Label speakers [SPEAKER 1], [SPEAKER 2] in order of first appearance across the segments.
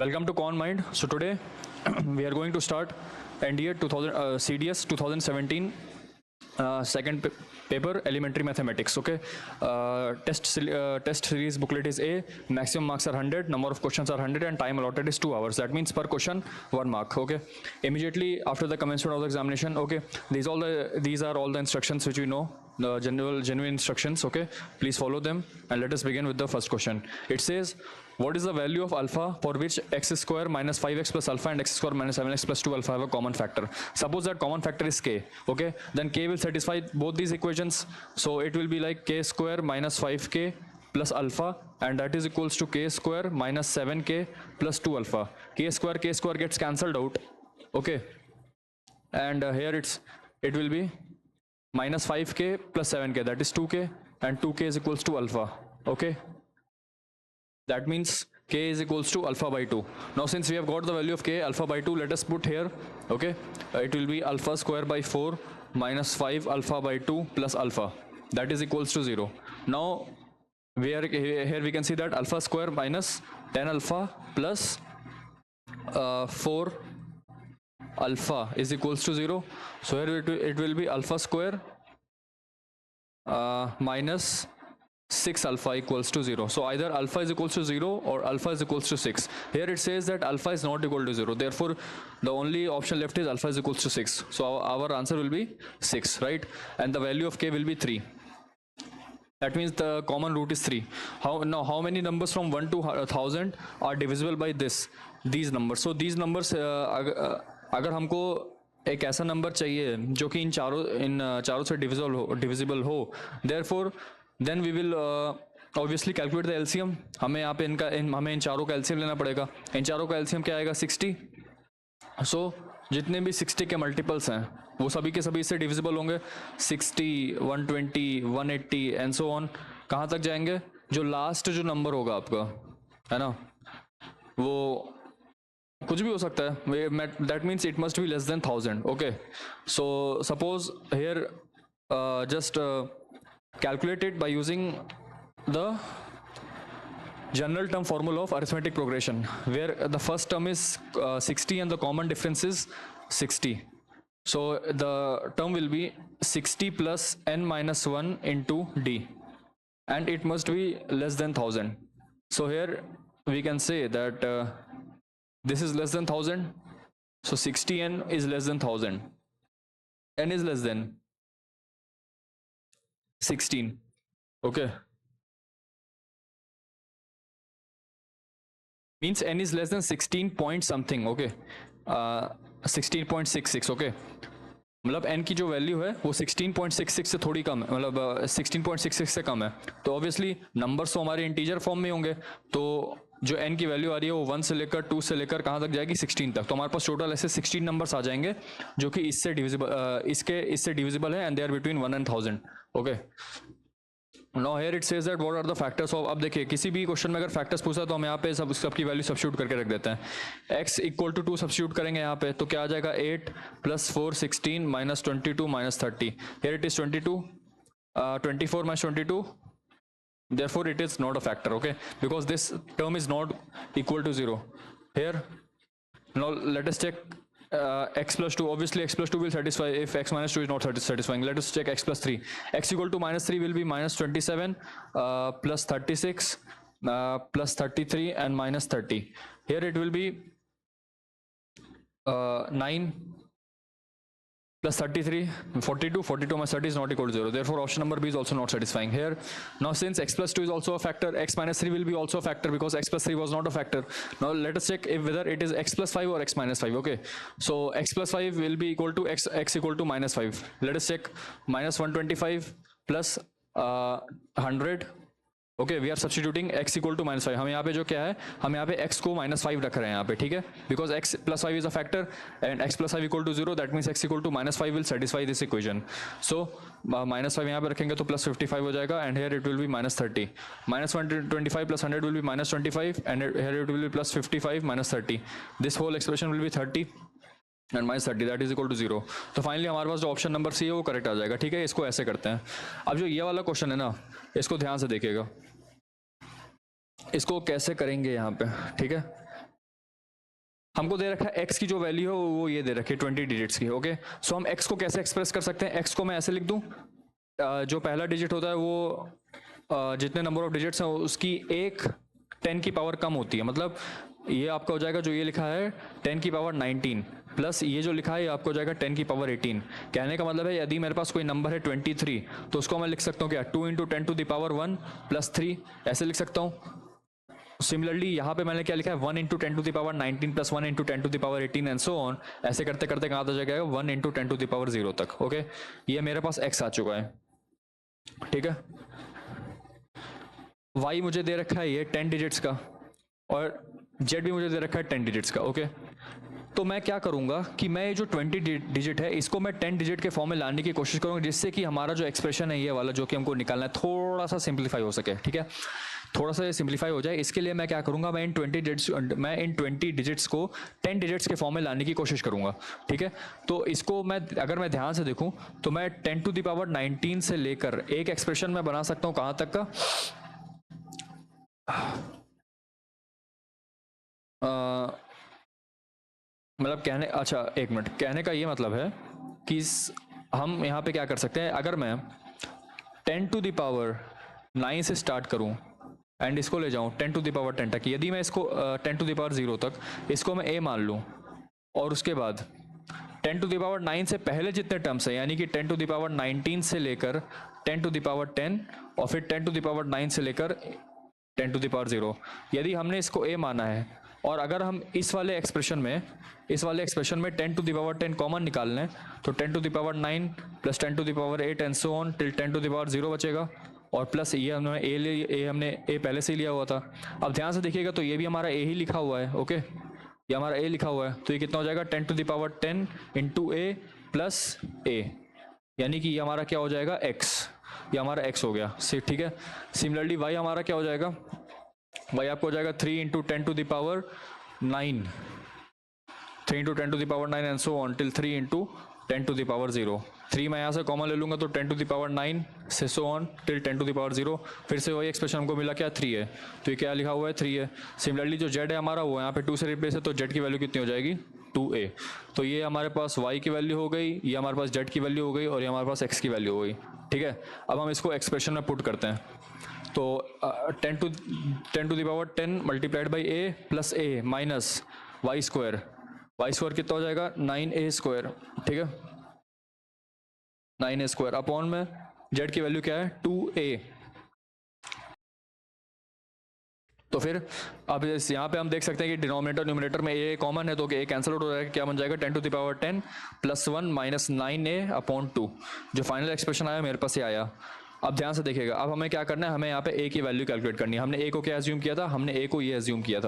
[SPEAKER 1] Welcome to Con Mind. So today we are going to start NDA 2000 CDS 2017 second paper elementary mathematics. Okay, test series booklet is A. Maximum marks are 100, number of questions are 100, and time allotted is 2 hours. That means per question 1 mark. Okay, immediately after the commencement of the examination. Okay, these are all the instructions which we know, the genuine instructions. Okay, please follow them, and let us begin with the first question. It says, what is the value of alpha for which x square minus 5x plus alpha and x square minus 7x plus 2 alpha have a common factor? Suppose that common factor is k. Okay, then k will satisfy both these equations. So it will be like k square minus 5k plus alpha, and that is equals to k square minus 7k plus 2 alpha. K square gets cancelled out. Okay, and here it will be minus 5k plus 7k, that is 2k, and 2k is equals to alpha. Okay, that means k is equals to alpha by 2. Now since we have got the value of k, alpha by 2, let us put here. Okay, it will be alpha square by 4 minus 5 alpha by 2 plus alpha, that is equals to 0. Now here we can see that alpha square minus 10 alpha plus 4 alpha is equals to 0. So here it will be alpha square minus 6 alpha equals to 0. So either alpha is equals to 0 or alpha is equals to 6. Here it says that alpha is not equal to 0. Therefore, the only option left is alpha is equals to 6. So our answer will be 6, right? And the value of k will be 3. That means the common root is 3. How many numbers from 1 to 1000 are divisible by these numbers? So these numbers, अगर हमको एक ऐसा number चाहिए जो कि इन चारों से divisible हो, therefore then we will obviously calculate the LCM. हमें यहाँ पे हमें इन चारों का LCM लेना पड़ेगा. इन चारों का LCM क्या आएगा? 60. So जितने भी 60 के मल्टीपल्स हैं वो सभी के सभी इससे डिविजिबल होंगे. 60, 120, 180 एंड सो ऑन. कहाँ तक जाएंगे? जो लास्ट जो नंबर होगा आपका, है ना, वो कुछ भी हो सकता है. That means it must be less than 1000. Okay, so suppose here just calculate it by using the general term formula of arithmetic progression, where the first term is 60 and the common difference is 60. So the term will be 60 plus n minus 1 into d, and it must be less than 1000. So here we can say that this is less than 1000. So 60n is less than 1000. N is less than 16. Okay, means n is less than 16 point something. Okay, 16.66. okay, मतलब n की जो value है वो 16.66 से थोड़ी कम है, मतलब 16.66 से कम है. तो ऑब्वियसली नंबर्स तो हमारे इंटीजर फॉर्म में होंगे, तो जो n की वैल्यू आ रही है वो 1 से लेकर 2 से लेकर कहाँ तक जाएगी? 16 तक. तो हमारे पास टोटल ऐसे 16 नंबर्स आ जाएंगे जो कि इससे डिविजिबल है, and they are between 1 and 1000. Okay, now here it says that what are the factors of. अब देखिए किसी भी क्वेश्चन में अगर फैक्टर्स पूछा तो हम यहाँ पे सबकी वैल्यू सब्स्टिट्यूट करके रख देते हैं. x इक्वल टू 2 सब्स्टिट्यूट करेंगे यहाँ पे, तो क्या आ जाएगा? 8 plus 4 16 minus 22 minus 30. Here it is 22, 24 minus 22. Therefore it is not a factor. Okay, because this term is not equal to 0 here. Now let us check x plus 2. Obviously x plus 2 will satisfy if x minus 2 is not satisfying. Let us check x plus 3. X equal to minus 3 will be minus 27 plus 36 plus 33 and minus 30. Here it will be 9 plus 33, 42 minus 30 is not equal to 0. Therefore option number B is also not satisfying here. Now since x plus 2 is also a factor, x minus 3 will be also a factor because x plus 3 was not a factor. Now let us check if whether it is x plus 5 or x minus 5. Okay, so x plus 5 will be equal to x equal to minus 5. Let us check. Minus 125 plus 100. Okay, we are substituting x equal to -5. हम यहाँ पे जो क्या है, हम यहाँ पे x को -5 रख रहे हैं यहाँ पे, ठीक है, because x plus 5 is a factor and x plus 5 equal to 0. That means x equal to -5 will satisfy this equation. So -5 यहाँ पे रखेंगे तो प्लस 55 हो जाएगा, and here it will be -30. -125 plus 100 will be -25, and here it will be plus 55 -30. This whole expression will be 30 and -30, that is equal to 0. तो finally हमारे पास जो option number सी है वो करेक्ट आ जाएगा. ठीक है, इसको ऐसे करते हैं. अब जो ये वाला क्वेश्चन है ना, इसको ध्यान से देखिएगा, इसको कैसे करेंगे यहाँ पे. ठीक है, हमको दे रखा है x की जो वैल्यू है वो ये दे रखी है 20 डिजिट्स की। ओके, सो हम x को कैसे एक्सप्रेस कर सकते हैं? x को मैं ऐसे लिख दूं, जो पहला डिजिट होता है वो जितने नंबर ऑफ डिजिट्स हैं उसकी एक 10 की पावर कम होती है। मतलब ये आपका हो जाएगा, जो ये लिखा है 10 की पावर 19 प्लस ये जो लिखा है ये आपको हो जाएगा 10 की पावर 18। कहने का मतलब है यदि मेरे पास कोई नंबर है 23 तो उसको मैं लिख सकता हूँ क्या, 2 into 10 to the power 1 plus 3, ऐसे लिख सकता हूँ। सिमिलरली यहाँ पे मैंने क्या लिखा है, 1 into 10 to the power 19 plus 1 into 10 to the power 18 and so on. ऐसे करते करते कहाँ तक जाएगा, 1 इंटू 10 टू द पावर 0 तक। ओके, ये मेरे पास x आ चुका है। ठीक है, y मुझे दे रखा है ये 10 डिजिट्स का और z भी मुझे दे रखा है 10 डिजिट्स का। ओके, तो मैं क्या करूंगा कि मैं ये जो 20 डिजिट है इसको मैं 10 डिजिट के फॉर्म में लाने की कोशिश करूंगा, जिससे कि हमारा जो एक्सप्रेशन है ये वाला जो कि हमको निकालना है थोड़ा सा सिंप्लीफाई हो सके। ठीक है, थोड़ा सा सिंप्लीफाई हो जाए, इसके लिए मैं क्या करूंगा, मैं इन 20 डिजिट्स को 10 डिजिट्स के फॉर्म में लाने की कोशिश करूंगा। ठीक है, तो इसको मैं अगर मैं ध्यान से देखूं तो मैं 10 टू द पावर 19 से लेकर एक एक्सप्रेशन में बना सकता हूं कहां तक का, मतलब कहने, अच्छा एक मिनट, कहने का ये मतलब है कि हम यहाँ पे क्या कर सकते हैं, अगर मैं 10 टू द पावर 9 से स्टार्ट करूँ एंड इसको ले जाऊँ 10 टू द पावर 10 तक, यदि मैं इसको 10 टू द पावर 0 तक इसको मैं a मान लूँ, और उसके बाद 10 टू द पावर 9 से पहले जितने टर्म्स हैं यानी कि 10 टू द पावर 19 से लेकर 10 टू द पावर 10 और फिर 10 टू द पावर 9 से लेकर 10 टू द पावर 0, यदि हमने इसको a माना है और अगर हम इस वाले एक्सप्रेशन में 10 टू द पावर 10 कॉमन निकाल लें तो 10 to the power 9 plus 10 to the power 8 and so on till 10 to the power 0 बचेगा, और प्लस ये हमने a पहले से ही लिया हुआ था। अब ध्यान से देखिएगा तो ये भी हमारा a ही लिखा हुआ है। ओके, ये हमारा a लिखा हुआ है, तो ये कितना हो जाएगा 10 to the power 10 into a plus a, यानी कि ये हमारा क्या हो जाएगा x, ये हमारा x हो गया। ठीक है, सिमिलरली y हमारा क्या हो जाएगा, y आपको हो जाएगा 3 into 10 to the power 9, 3 into 10 to the power 9 and so on till 3 into 10 to the power 0। 3 मैं यहाँ से कॉमन ले लूंगा तो 10 टू द पावर 9 से so on till 10 to the power 0, फिर से वही एक्सप्रेशन हमको मिला क्या, 3 है, तो ये क्या लिखा हुआ है 3 है। सिमिलरली जो z है हमारा वो यहाँ पे 2 से रिप्लेस है, तो z की वैल्यू कितनी हो जाएगी 2a। तो ये हमारे पास y की वैल्यू हो गई, ये हमारे पास z की वैल्यू हो गई और ये हमारे पास x की वैल्यू हो गई। ठीक है, अब हम इसको एक्सप्रेशन में पुट करते हैं, तो 10 to the power 10 multiplied by a plus a minus y square कितना हो जाएगा 9a स्क्वायर। ठीक है, 9a स्क्वायर अपॉन में z की वैल्यू क्या है 2a। तो फिर अब यहाँ पे हम देख सकते हैं कि डिनोमिनेटर न्यूमिनेटर में a कॉमन है, तो a कैंसिल आउट हो जाएगा, क्या बन जाएगा 10 to the power 10 plus 1 minus 9a upon 2। जो फाइनल एक्सप्रेशन आया मेरे पास ये आया। अब ध्यान से देखिएगा, अब हमें क्या करना है, हमें यहाँ पे a की वैल्यू कैलकुलेट करनी है। हमने a को क्या एज्यूम किया था, हमने a को ये एज्यूम किया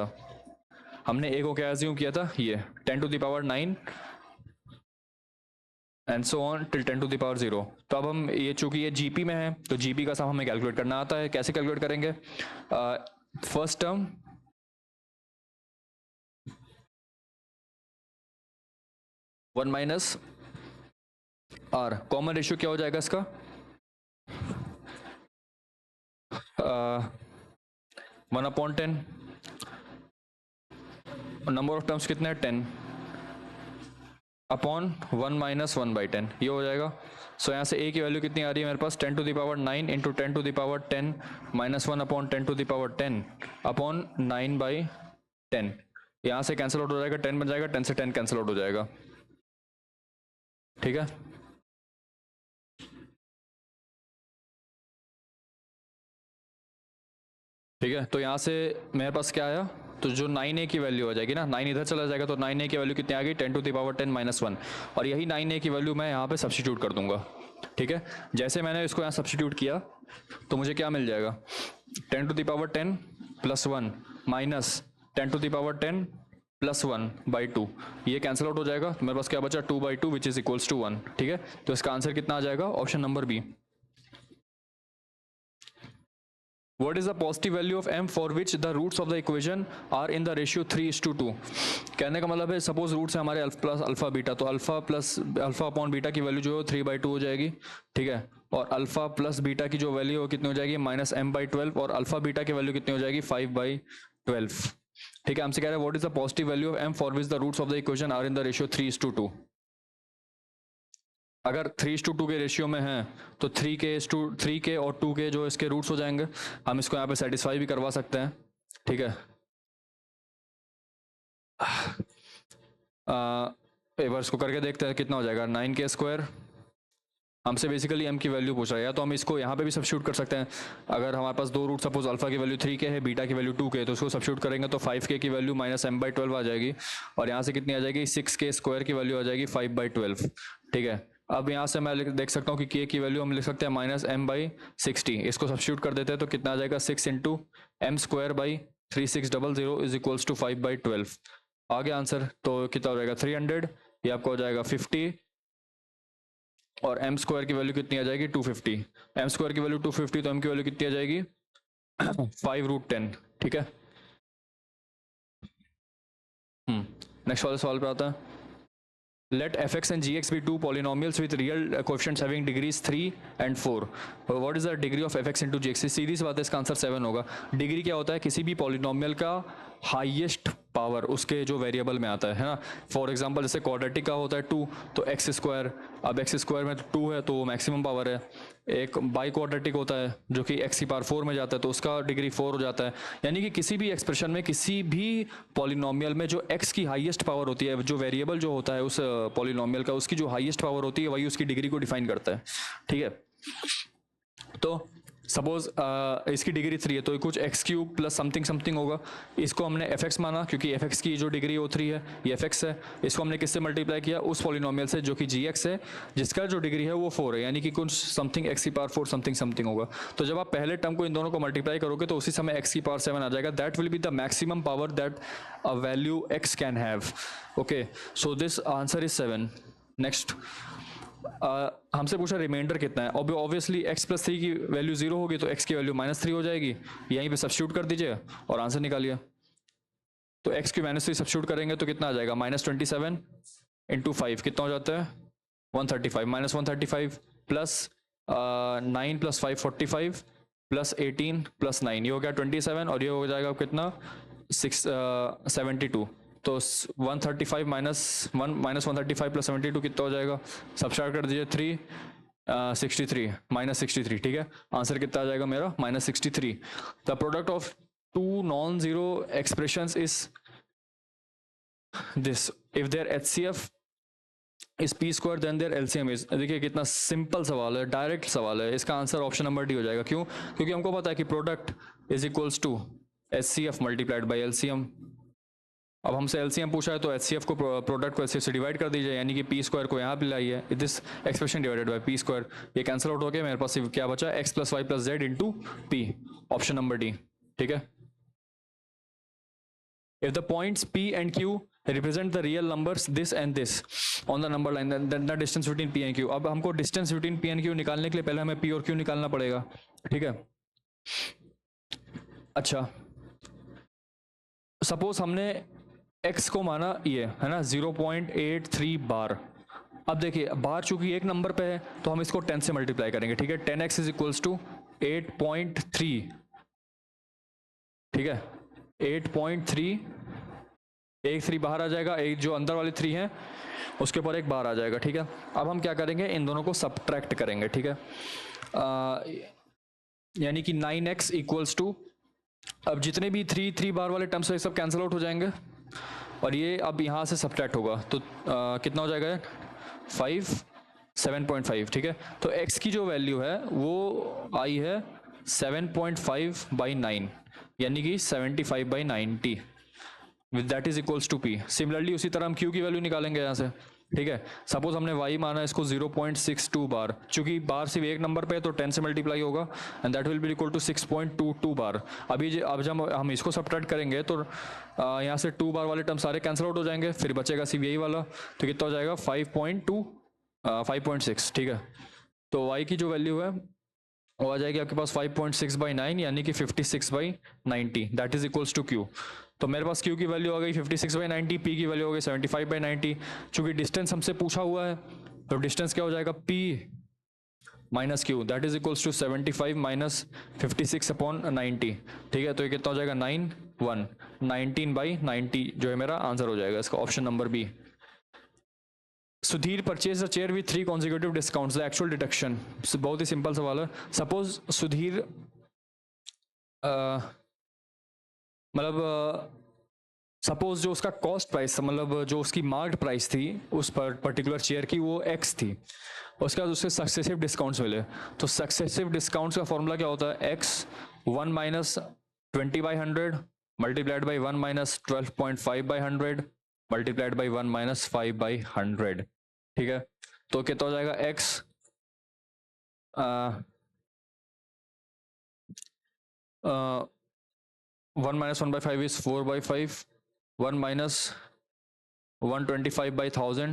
[SPEAKER 1] था, ये 10 to the power 9 and so on till 10 to the power 0। तो अब हम ये चूंकि ये जीपी में है तो जीपी का सम हमें कैलकुलेट करना आता है। कैसे कैलकुलेट करेंगे, first term one minus R, common ratio क्या हो जाएगा इसका 1/10, नंबर ऑफ टर्म्स कितने हैं 10 अपॉन 1 माइनस 1/10, ये हो जाएगा। सो यहाँ से a की वैल्यू कितनी आ रही है मेरे पास 10 to the power 9 into 10 to the power 10 minus 1 upon 10 to the power 10 upon 9/10। यहाँ से कैंसिल आउट हो जाएगा, 10 बन जाएगा, 10 से 10 कैंसिल आउट हो जाएगा। ठीक है, तो यहाँ से मेरे पास क्या आया, तो जो 9a की वैल्यू हो जाएगी ना, 9 इधर चला जाएगा तो 9a की वैल्यू कितनी आ गई 10 टू द पावर 10 माइनस 1, और यही 9a की वैल्यू मैं यहाँ पे सब्स्टिट्यूट कर दूंगा। ठीक है, जैसे मैंने इसको यहाँ सब्स्टिट्यूट किया तो मुझे क्या मिल जाएगा 10 to the power 10 plus 1 minus 10 to the power 10 plus 1/2, ये कैंसिल आउट हो जाएगा, तो मेरे पास क्या बचा 2/2 विच इज इक्वल्स टू 1। ठीक है, तो इसका आंसर कितना आ जाएगा, option number B. What is the positive value of m for which the roots of the equation are in the ratio 3:2? कहने का मतलब है सपोज रूट्स है हमारे अल्फा प्लस अल्फा बीटा, तो अल्फा अपॉन बीटा की वैल्यू जो है 3/2 हो जाएगी। ठीक है, और अल्फा प्लस बीटा की जो वैल्यू हो कितनी हो जाएगी -m/12, और अल्फा बीटा की वैल्यू कितनी हो जाएगी 5/12। ठीक है, हमसे कह रहा है what is the positive value of m for which the roots of the equation are in the ratio 3:2। अगर 3:2 के रेशियो में है तो 3 के और 2 के जो इसके रूट्स हो जाएंगे, हम इसको यहाँ पे सेटिस्फाई भी करवा सकते हैं। ठीक है, एक बार इसको करके देखते हैं कितना हो जाएगा। 9k², हमसे बेसिकली m की वैल्यू पूछ रहा है, या तो हम इसको यहाँ पे भी सब्स्टिट्यूट कर सकते हैं। अगर हमारे पास दो रूट, सपोज अल्फा की वैल्यू 3k है, बीटा की वैल्यू 2k, तो उसको सब्स्टिट्यूट करेंगे तो 5k की वैल्यू -m/12 आ जाएगी, और यहाँ से कितनी आ जाएगी, 6k² की वैल्यू आ जाएगी 5/12। ठीक है, अब यहाँ से मैं देख सकता हूँ कि k की वैल्यू हम लिख सकते हैं -m/60। इसको सब्स्टिट्यूट कर देते हैं तो कितना आ जाएगा, 6 × m²/3600 इज इक्वल्स टू 5/12। आ गया आंसर। तो कितना हो जाएगा, 300, ये आपको हो जाएगा 50, और m² की वैल्यू कितनी आ जाएगी, 250। m² की वैल्यू 250, तो m की वैल्यू कितनी आ जाएगी 5√10। ठीक है, नेक्स्ट वाले सवाल पे आता है। Let fx and gx be two polynomials with real coefficients having degrees 3 and 4. What is the degree of fx into gx? सीधी सी बात है, इसका आंसर 7 होगा। डिग्री क्या होता है, किसी भी पॉलिनोमियल का हाईएस्ट पावर उसके जो वेरिएबल में आता है ना। फॉर एग्जांपल जैसे क्वाड्रेटिक का होता है 2, तो x², अब x² में 2 है तो वो मैक्सिमम पावर है। एक बाई क्वाड्रेटिक होता है जो कि x⁴ में जाता है तो उसका डिग्री 4 हो जाता है। यानी कि किसी भी एक्सप्रेशन में, किसी भी पॉलिनोमियल में जो x की हाईएस्ट पावर होती है, जो वेरिएबल जो होता है उस पॉलिनोमियल का, उसकी जो हाईएस्ट पावर होती है वही उसकी डिग्री को डिफाइन करता है। ठीक है, तो सपोज इसकी डिग्री 3 है तो कुछ x³ प्लस समथिंग समथिंग होगा। इसको हमने fx माना क्योंकि fx की जो डिग्री वो 3 है, ये fx है। इसको हमने किससे मल्टीप्लाई किया, उस पॉलिनोमियल से जो कि gx है, जिसका जो डिग्री है वो 4 है, यानी कि कुछ समथिंग x⁴ समथिंग समथिंग होगा। तो जब आप पहले टर्म को इन दोनों को मल्टीप्लाई करोगे तो उसी समय x⁴ आ जाएगा। That will be the maximum power that a value x can have. Okay, so this answer is 7। Next, हमसे पूछा रिमाइंडर कितना है। ऑब्वियसली x + 3 की वैल्यू 0 होगी तो x की वैल्यू -3 हो जाएगी। यहीं पे सब्स्टिट्यूट कर दीजिए और आंसर निकालिए। तो x की -3 सब्स्टिट्यूट करेंगे तो कितना आ जाएगा, -27 × 5 कितना हो जाता है, 135, -135 प्लस 9 + 5 45 प्लस 18 + 9, ये हो गया 27, और ये हो जाएगा कितना 72। तो 135 -135 + 72 कितना हो जाएगा, सब्सट्रैक्ट कर दीजिए 3 63 -63। ठीक है, आंसर कितना आ जाएगा मेरा, -63। The product of two non zero expressions is this if there HCF is p² then there LCM is. देखिए कितना सिंपल सवाल है, डायरेक्ट सवाल है। इसका आंसर ऑप्शन नंबर डी हो जाएगा। क्यों, क्योंकि हमको पता है कि product is equals to HCF multiplied by LCM। अब हमसे LCM पूछा है तो HCF को प्रोडक्ट को HCF से डिवाइड कर दीजिए, यानी कि p² को यहाँ पे लाइए, this expression divided by p²। ये कैंसिल आउट हो गया, मेरे पास क्या बचा, x + y + z × p, option number D. ठीक है, if the points p and q represent the real numbers this and this on the number line, then the distance between p and q। अब हमको distance between p and q निकालने के लिए पहले हमें p और q निकालना पड़ेगा। ठीक है, अच्छा सपोज हमने x को माना ये है ना 0.83 बार। अब देखिए बार चूंकि एक नंबर पे है तो हम इसको 10 से मल्टीप्लाई करेंगे। ठीक है, 10x = 8.3। ठीक है, 8.3, एक 3 बाहर आ जाएगा, एक जो अंदर वाले 3 हैं उसके ऊपर एक बाहर आ जाएगा। ठीक है, अब हम क्या करेंगे, इन दोनों को सब्ट्रैक्ट करेंगे। ठीक है, यानी कि 9x = अब जितने भी 3 बार वाले टर्म्स है सब कैंसिल आउट हो जाएंगे, और ये अब यहाँ से सब्ट्रैक्ट होगा तो कितना हो जाएगा 7.5। ठीक है, तो x की जो वैल्यू है वो आई है 7.5/9, यानी कि 75/90, with that is equals to p। Similarly उसी तरह हम q की वैल्यू निकालेंगे यहाँ से। ठीक है, सपोज हमने y माना इसको 0.62 बार, चूंकि बार सिर्फ एक नंबर पे है तो 10 से मल्टीप्लाई होगा, and that will be equal to 6.22 bar. अब जब हम इसको सब्ट्रैक्ट करेंगे तो यहाँ से 2 बार वाले टर्म सारे कैंसिल आउट हो जाएंगे, फिर बचेगा सिर्फ यही वाला, तो कितना हो जाएगा 5.6। ठीक है, तो y की जो वैल्यू है वो आ जाएगी आपके पास 5.6/9, यानी कि 56/90, that is equals to q। तो मेरे पास q की वैल्यू आ गई 56/90, p की वैल्यू हो गई 75/90। चूंकि डिस्टेंस हमसे पूछा हुआ है तो डिस्टेंस क्या हो जाएगा, p - q, that is equals to 75 - 56/90। ठीक है, तो ये कितना हो जाएगा 9 1, 19/90 जो है मेरा आंसर हो जाएगा इसका, option number B. Sudhir purchase a chair with 3 consecutive discounts, the actual deduction. बहुत ही सिंपल सवाल है। सपोज सुधीर मतलब सपोज जो उसका कॉस्ट प्राइस, मतलब जो उसकी मार्केट प्राइस थी उस पर्टिकुलर चेयर की, वो x थी। उसके बाद उससे सक्सेसिव डिस्काउंट्स मिले। तो सक्सेसिव डिस्काउंट्स का फॉर्मूला क्या होता है? x 1 minus 20/100 multiplied by 1 minus 12.5/100 multiplied by 1 minus 5/100। ठीक है, तो कितना हो जाएगा? x 1 minus 1/5 is 4/5, 1 minus 125/1000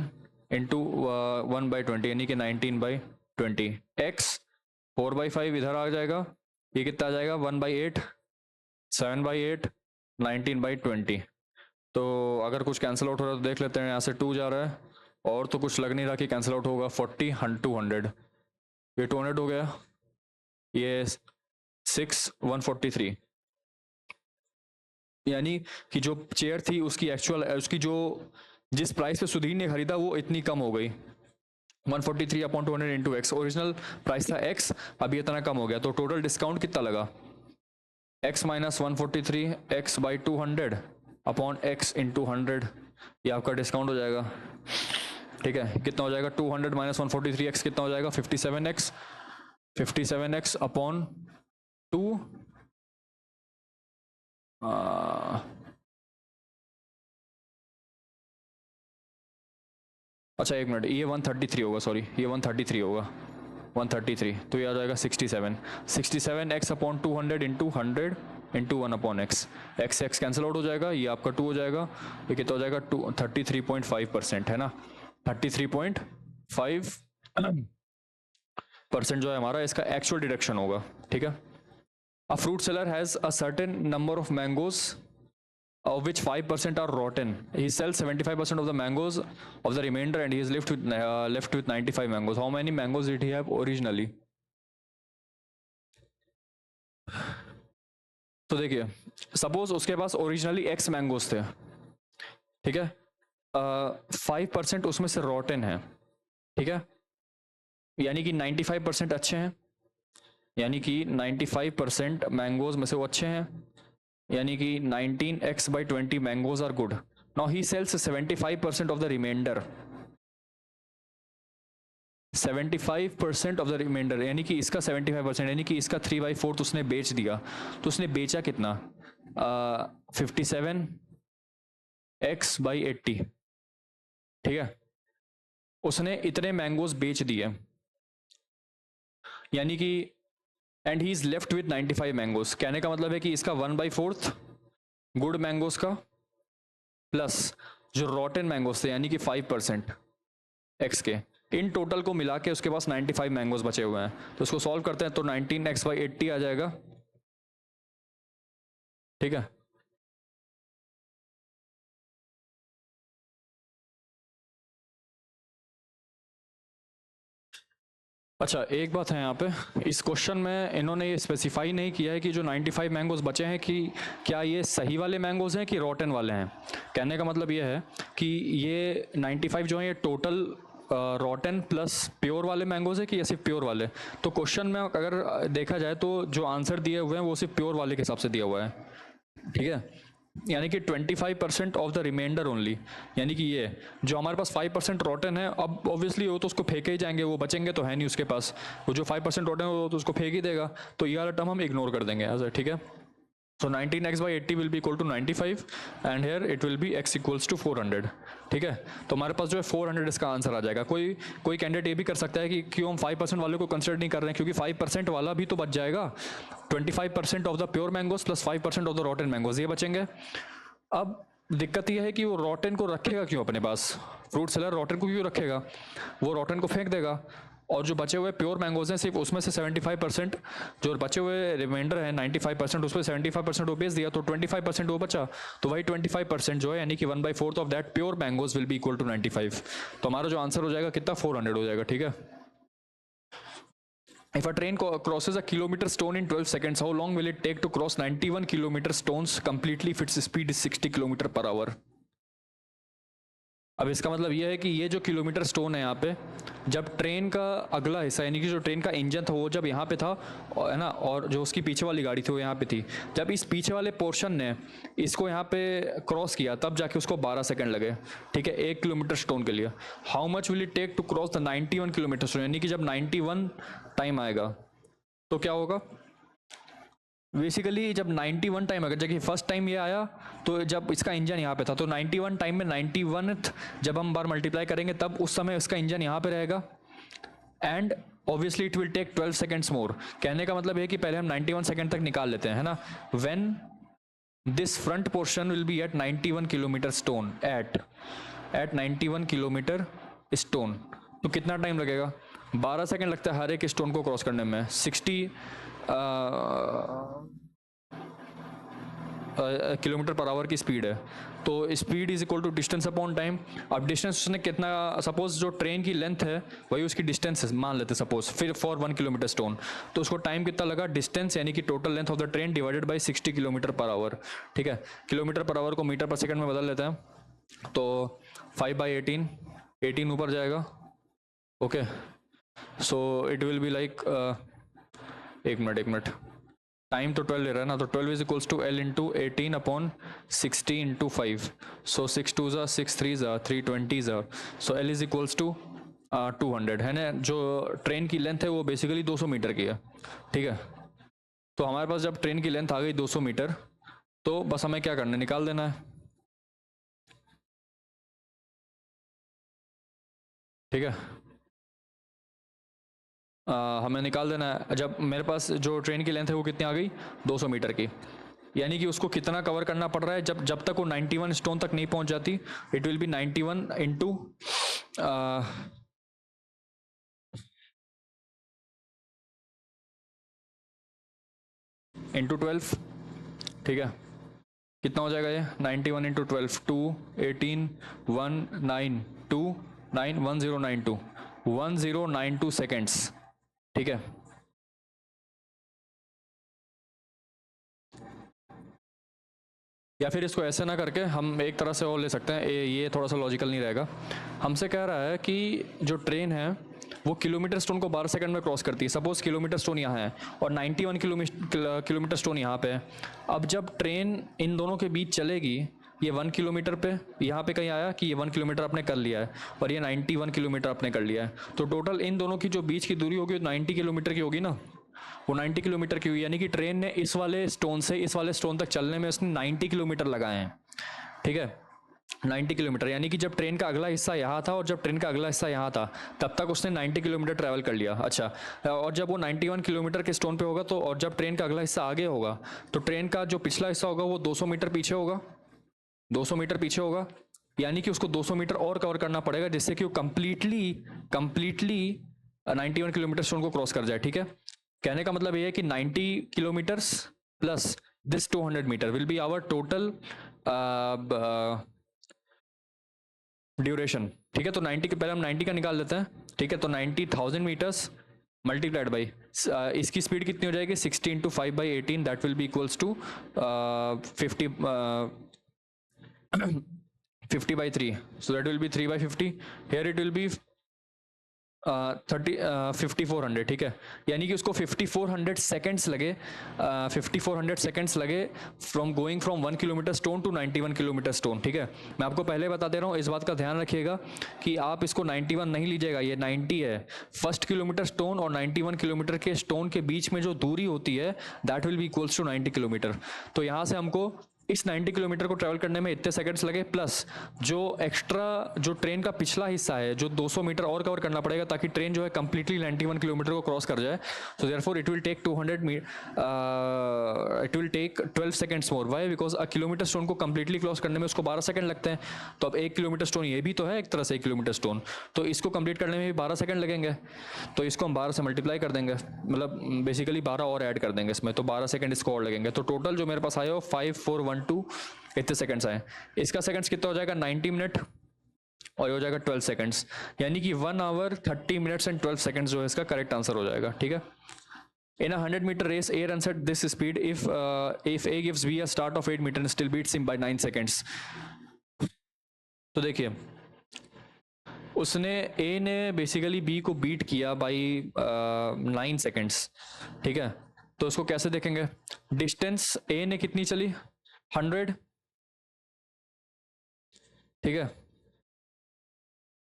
[SPEAKER 1] into 1/20 यानी कि 19/20। x 4/5 इधर आ जाएगा, ये कितना आ जाएगा? 1/8, 7/8, 19/20। तो अगर कुछ कैंसिल आउट हो रहा है तो देख लेते हैं, यहाँ से 2 जा रहा है और तो कुछ लग नहीं रहा कि कैंसिल आउट होगा। 40 200, ये 200 हो गया, ये 6 143। यानी कि जो चेयर थी उसकी एक्चुअल, उसकी जो जिस प्राइस पे सुधीर ने खरीदा वो इतनी कम हो गई। 143/200 इंटू एक्स, ओरिजिनल प्राइस था x, अभी इतना कम हो गया, तो टोटल डिस्काउंट कितना लगा? x minus 143 x by 200 upon x into 100, ये आपका डिस्काउंट हो जाएगा। ठीक है, कितना हो जाएगा? 200 माइनस 143x कितना हो जाएगा? 57x, 57x upon 2। अच्छा एक मिनट, ये 133 होगा, सॉरी ये 133 होगा, 133, तो ये आ जाएगा 67। 67x upon 200 into 100 into 1 upon x, x cancel out हो जाएगा, ये आपका 2 हो जाएगा, ये कितना हो जाएगा? 33.5% है ना, 33.5% जो है हमारा इसका एक्चुअल डिडक्शन होगा। ठीक है, a fruit seller has a certain number of mangoes of which 5% are rotten. He sells 75% of the mangoes of the remainder and he is left with 95 mangoes. How many mangoes did he have originally? तो देखिए, suppose उसके पास originally x mangoes थे, ठीक है, 5% उसमें से रॉटन है, ठीक है, यानी कि 95% अच्छे हैं, यानी कि 95% मैंगोज में से वो अच्छे हैं, यानी कि 19x/20 mangoes are good. Now he sells 75% of the remainder, 75% of the remainder, यानी कि इसका 75%, यानी कि इसका 3/4 उसने बेच दिया। तो उसने बेचा कितना? 57x/80, ठीक है, उसने इतने मैंगोज बेच दिए, यानी कि and he is left with 95 mangoes. कहने का मतलब है कि इसका 1/4 गुड मैंगोज का प्लस जो रॉटन मैंगोज थे यानी कि 5% एक्स के, इन टोटल को मिला के उसके पास 95 मैंगोज बचे हुए हैं। तो इसको सॉल्व करते हैं तो 19x/80 आ जाएगा। ठीक है, अच्छा एक बात है यहाँ पे, इस क्वेश्चन में इन्होंने ये स्पेसिफाई नहीं किया है कि जो 95 मैंगोज बचे हैं कि क्या ये सही वाले मैंगोज हैं कि रॉटन वाले हैं। कहने का मतलब ये है कि ये 95 जो है ये टोटल रॉटन प्लस प्योर वाले मैंगोज है कि ये सिर्फ प्योर वाले। तो क्वेश्चन में अगर देखा जाए तो जो आंसर दिए हुए हैं वो सिर्फ प्योर वाले के हिसाब से दिया हुआ है। ठीक है, यानी कि 25% ऑफ द रिमाइंडर ओनली, यानी कि ये जो हमारे पास 5% रॉटन है, अब ऑब्वियसली वो तो उसको फेंके ही जाएंगे, वो बचेंगे तो है नहीं उसके पास, वो जो 5% रॉटन है वो तो उसको फेंक ही देगा, तो ये वाला टर्म हम इग्नोर कर देंगे ऐसा। ठीक है, so 19x/80 will be equal to 95 and here it will be x equals to 400। ठीक है, तो हमारे पास जो है 400 इसका आंसर आ जाएगा। कोई कैंडिडेट ये भी कर सकता है कि क्यों हम 5% वाले को कंसिडर नहीं कर रहे हैं, क्योंकि 5% वाला भी तो बच जाएगा। 25% of the pure mangoes plus 5% of the रॉटन mangoes, ये बचेंगे। अब दिक्कत यह है कि वो रॉटन को रखेगा क्यों अपने पास? फ्रूट सेलर रॉटन को क्यों रखेगा? वो रॉटन को फेंक देगा और जो बचे हुए प्योर मैंगोज हैं सिर्फ उसमें से 75%, जो बचे हुए रिमाइंडर है 95%, उसमें 75% वो बेच दिया, तो 25% वो बचा, तो वही 25% जो है यानी कि 1/4 of that pure mangoes will be equal to 95। तो हमारा जो आंसर हो जाएगा कितना? 400 हो जाएगा। ठीक है, If a train crosses a kilometer stone in 12 seconds, how long will it take to cross 91 kilometer stones completely if its speed is 60 kilometre per our? अब इसका मतलब ये है कि ये जो किलोमीटर स्टोन है यहाँ पे, जब ट्रेन का अगला हिस्सा यानी कि जो ट्रेन का इंजन था वो जब यहाँ पे था, है ना, और जो उसकी पीछे वाली गाड़ी थी वो यहाँ पे थी, जब इस पीछे वाले पोर्शन ने इसको यहाँ पे क्रॉस किया तब जाके उसको 12 सेकंड लगे, ठीक है, 1 किलोमीटर स्टोन के लिए. How much will it take to cross the 91 kilometre stone, यानी कि जब 91 टाइम आएगा तो क्या होगा. बेसिकली जब 91 टाइम अगर जबकि फर्स्ट टाइम ये आया तो जब इसका इंजन यहाँ पे था, तो 91 टाइम में 91th जब हम बार मल्टीप्लाई करेंगे तब उस समय इसका इंजन यहाँ पे रहेगा. And obviously it will take 12 seconds more. कहने का मतलब है कि पहले हम 91 सेकेंड तक निकाल लेते हैं, है ना. When this front portion will be at 91 kilometre stone, at 91 kilometre stone, तो कितना टाइम लगेगा. 12 सेकेंड लगता है हर एक स्टोन को क्रॉस करने में. 60 किलोमीटर पर आवर की स्पीड है, तो speed is equal to distance upon time. अब डिस्टेंस उसने कितना, सपोज जो ट्रेन की लेंथ है वही उसकी डिस्टेंस मान लेते सपोज, फिर फॉर 1 किलोमीटर स्टोन, तो उसको टाइम कितना लगा, डिस्टेंस यानी कि total length of the train divided by 60 kilometre per hour. ठीक है, किलोमीटर पर आवर को मीटर पर सेकंड में बदल लेते हैं, तो 5/18, 18 ऊपर जाएगा. Okay, so it will be like, एक मिनट, टाइम तो 12 ले रहा है ना, तो 12 is equals to L into 18 upon 60 into 5, so 6 2 ज़ा 6 3 ज़ा 320 ज़ा, so L is equals to 200, है ना. जो ट्रेन की लेंथ है वो बेसिकली 200 मीटर की है, ठीक है. तो हमारे पास जब ट्रेन की लेंथ आ गई 200 मीटर, तो बस हमें क्या करना है, निकाल देना है, ठीक है. हमें निकाल देना है. जब मेरे पास जो ट्रेन की लेंथ है वो कितनी आ गई, 200 मीटर की, यानी कि उसको कितना कवर करना पड़ रहा है, जब तक वो 91 स्टोन तक नहीं पहुंच जाती, इट विल बी 91 इंटू 12, ठीक है. कितना हो जाएगा ये, 91 इंटू 12, 2 18 1 9 2 9 1092 1092 सेकेंड्स, ठीक है. या फिर इसको ऐसे ना करके हम एक तरह से और ले सकते हैं, ये थोड़ा सा लॉजिकल नहीं रहेगा. हमसे कह रहा है कि जो ट्रेन है वो किलोमीटर स्टोन को 12 सेकंड में क्रॉस करती है. सपोज किलोमीटर स्टोन यहाँ है और 91 किलोमीटर स्टोन यहाँ पे है. अब जब ट्रेन इन दोनों के बीच चलेगी, ये 1 किलोमीटर पे यहाँ पे कहीं आया कि ये 1 किलोमीटर आपने कर लिया है और ये 91 किलोमीटर आपने कर लिया है, तो टोटल इन दोनों की जो बीच की दूरी होगी 90 किलोमीटर की होगी ना, वो 90 किलोमीटर की हुई. यानी कि ट्रेन ने इस वाले स्टोन से इस वाले स्टोन तक चलने में उसने 90 किलोमीटर लगाए हैं, ठीक है. 90 किलोमीटर, यानी कि जब ट्रेन का अगला हिस्सा यहाँ था और जब ट्रेन का अगला हिस्सा यहाँ था तब तक उसने 90 किलोमीटर ट्रैवल कर लिया. अच्छा, और जब वो 91 किलोमीटर के स्टोन पे होगा तो, और जब ट्रेन का अगला हिस्सा आगे होगा तो ट्रेन का जो पिछला हिस्सा होगा वो 200 मीटर पीछे होगा, 200 मीटर पीछे होगा, यानी कि उसको 200 मीटर और कवर करना पड़ेगा जिससे कि वो कंप्लीटली 91 किलोमीटर स्टोन को क्रॉस कर जाए, ठीक है. कहने का मतलब ये है कि 90 kilometres plus this 200 metre will be our total duration, ठीक है. तो 90 के पहले हम 90 का निकाल लेते हैं, ठीक है. तो 90,000 मीटर्स मल्टीप्लाइड बाई इसकी स्पीड कितनी हो जाएगी, 60 into 5/18, that will be equals to 50/3, so that will be 3/50. Here it will be 5400, ठीक है. यानी कि उसको 5400 सेकेंड्स लगे, 5400 सेकेंड्स लगे from going from 1 kilometre stone to 91 kilometre stone, ठीक है. मैं आपको पहले बता दे रहा हूँ, इस बात का ध्यान रखिएगा कि आप इसको 91 नहीं लीजिएगा, ये 90 है. फर्स्ट किलोमीटर स्टोन और 91 किलोमीटर के स्टोन के बीच में जो दूरी होती है that will be equals to 90 kilometre. तो यहाँ से हमको इस 90 किलोमीटर को ट्रैवल करने में इतने सेकंड्स लगे, प्लस जो एक्स्ट्रा जो ट्रेन का पिछला हिस्सा है जो 200 मीटर और कवर करना पड़ेगा ताकि ट्रेन जो है कंप्लीटली 91 किलोमीटर को क्रॉस कर जाए. So therefore it will take 12 seconds more. Why? Because a kilometre stone को कंप्लीटली क्रॉस करने में उसको 12 सेकंड लगते हैं. तो अब 1 किलोमीटर स्टोन ये भी तो है एक तरह से 1 किलोमीटर स्टोन, तो इसको कंप्लीट करने में भी 12 सेकंड लगेंगे. तो इसको हम 12 से मल्टीप्लाई कर देंगे, मतलब बेसिकली 12 और ऐड कर देंगे इसमें, तो 12 सेकंड इसको और लगेंगे. तो टोटल जो मेरे पास आया वो 5412 इतने सेकंड्स आए. इसका सेकंड्स कितना हो जाएगा, 90 मिनट और ये हो जाएगा 12 सेकंड्स, यानी कि 1 आवर 30 मिनट्स एंड 12 सेकंड्स जो है इसका करेक्ट आंसर हो जाएगा, ठीक है। In a 100-meter race, A runs at this speed. If A gives B a start of 8 meters and still beats him by 9 seconds. तो देखिए उसने A ने बेसिकली B को बीट किया बाई 9 सेकेंड्स, ठीक है। तो उसको कैसे देखेंगे, डिस्टेंस A ने कितनी चली 100, ठीक है,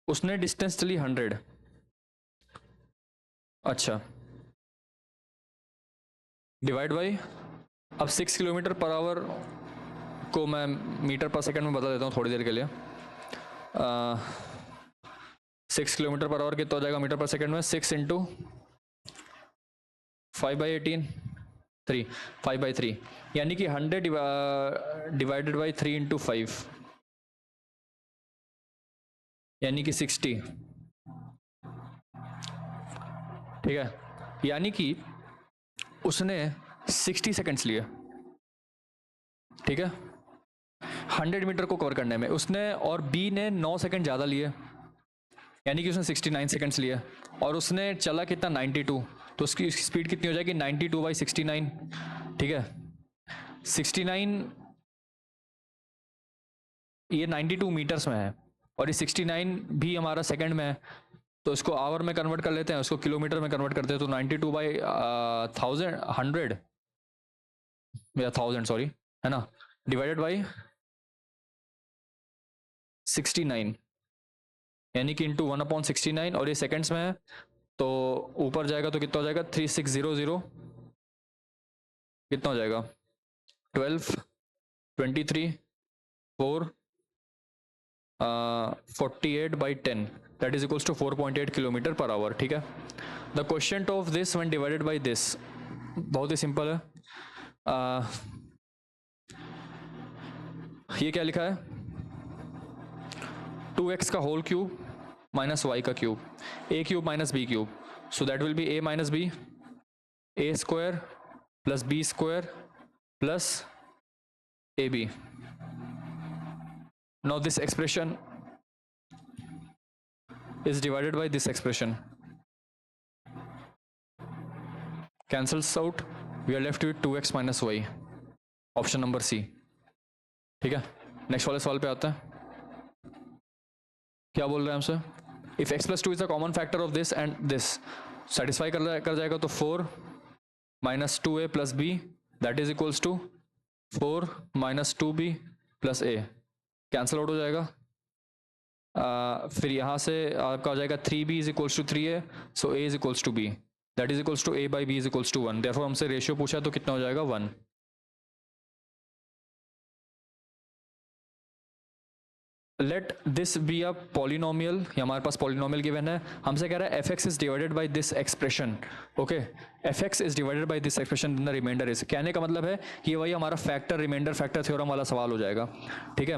[SPEAKER 1] उसने डिस्टेंस चली 100, अच्छा, डिवाइड बाई, अब 6 किलोमीटर पर आवर को मैं मीटर पर सेकंड में बता देता हूँ थोड़ी देर के लिए। 6 किलोमीटर पर आवर कितना हो जाएगा मीटर पर सेकंड में, 6 इंटू 5/18 3, 5/3, यानी कि 100 डिवाइडेड बाई 3 इंटू 5, यानी कि 60, ठीक है, यानी कि उसने 60 सेकंड्स लिए, ठीक है, 100 मीटर को कवर करने में उसने, और बी ने 9 सेकंड ज़्यादा लिए, यानी कि उसने 69 सेकंड्स लिए, और उसने चला कितना 92, तो उसकी स्पीड कितनी हो जाएगी 92/69, ठीक है। 69 ये 92 मीटर्स में है और ये 69 भी हमारा सेकंड में है, तो इसको आवर में कन्वर्ट कर लेते हैं, उसको किलोमीटर में कन्वर्ट करते हैं, तो 92/100 या 1000 सॉरी, है ना, डिवाइडेड बाई 69, यानी कि इंटू 1/69, और ये सेकंड्स में है तो ऊपर जाएगा तो कितना हो जाएगा 3600, कितना हो जाएगा 12 23 4 48/10, that is equals to 4.8 kilometre per hour, ठीक है। The question of this when divided by this, बहुत ही सिंपल है। ये क्या लिखा है 2x का होल क्यूब माइनस y का cube, a cube minus b cube, so that will B a minus b, a square plus b square plus ab. Now this expression is divided by this expression, cancels out, we are left with 2x minus y, option number C, ठीक है। Next वाले सवाल पे आता है, क्या बोल रहे हैं हमसे, if x plus 2 is the common factor of this and this, satisfy कर जाएगा तो 4 minus 2a plus b that is equals to 4 minus 2b plus a, cancel out हो जाएगा। फिर यहाँ से आपका हो जाएगा 3b is equals to 3a, so a is equals to b, that is equals to a by b is equals to 1, therefore हमसे ratio पूछा तो कितना हो जाएगा 1। Let this be a polynomial, हमारे पास पॉलिनोमियल गिवन है, हमसे कह रहा है f(x) is divided by this expression, okay, f(x) is divided by this expression, the remainder is, कहने का मतलब है कि वही हमारा फैक्टर रिमाइंडर फैक्टर थ्योरम वाला सवाल हो जाएगा, ठीक है।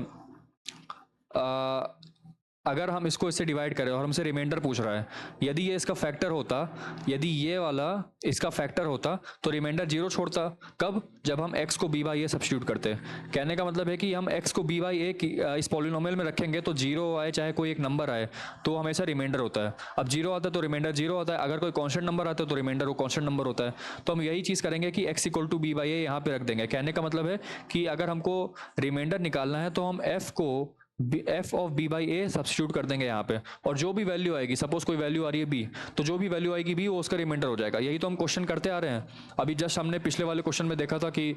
[SPEAKER 1] अगर हम इसको इससे डिवाइड करें और हमसे रिमाइंडर पूछ रहा है, यदि ये इसका फैक्टर होता, यदि ये वाला इसका फैक्टर होता तो रिमाइंडर जीरो छोड़ता, कब, जब हम x को b बाई ए सब्स्टिट्यूट करते हैं। कहने का मतलब है कि हम x को b बाई ए इस पॉलिनोमियल में रखेंगे तो जीरो आए चाहे कोई एक नंबर आए तो हमेशा रिमाइंडर होता है, अब जीरो आता है तो रिमाइंडर जीरो आता है, अगर कोई कॉन्स्टेंट नंबर आता है तो रिमाइंडर वो कॉन्स्टेंट नंबर होता है, तो हम यही चीज़ करेंगे कि x equal to b by a यहाँ पे रख देंगे। कहने का मतलब है कि अगर हमको रिमाइंडर निकालना है तो हम f को f of b by A substitute कर देंगे यहाँ पे, और जो भी वैल्यू आएगी, सपोज कोई वैल्यू आ रही है b, तो जो भी वैल्यू आएगी b वो उसका रिमाइंडर हो जाएगा। यही तो हम क्वेश्चन करते आ रहे हैं। अभी जस्ट हमने पिछले वाले क्वेश्चन में देखा था कि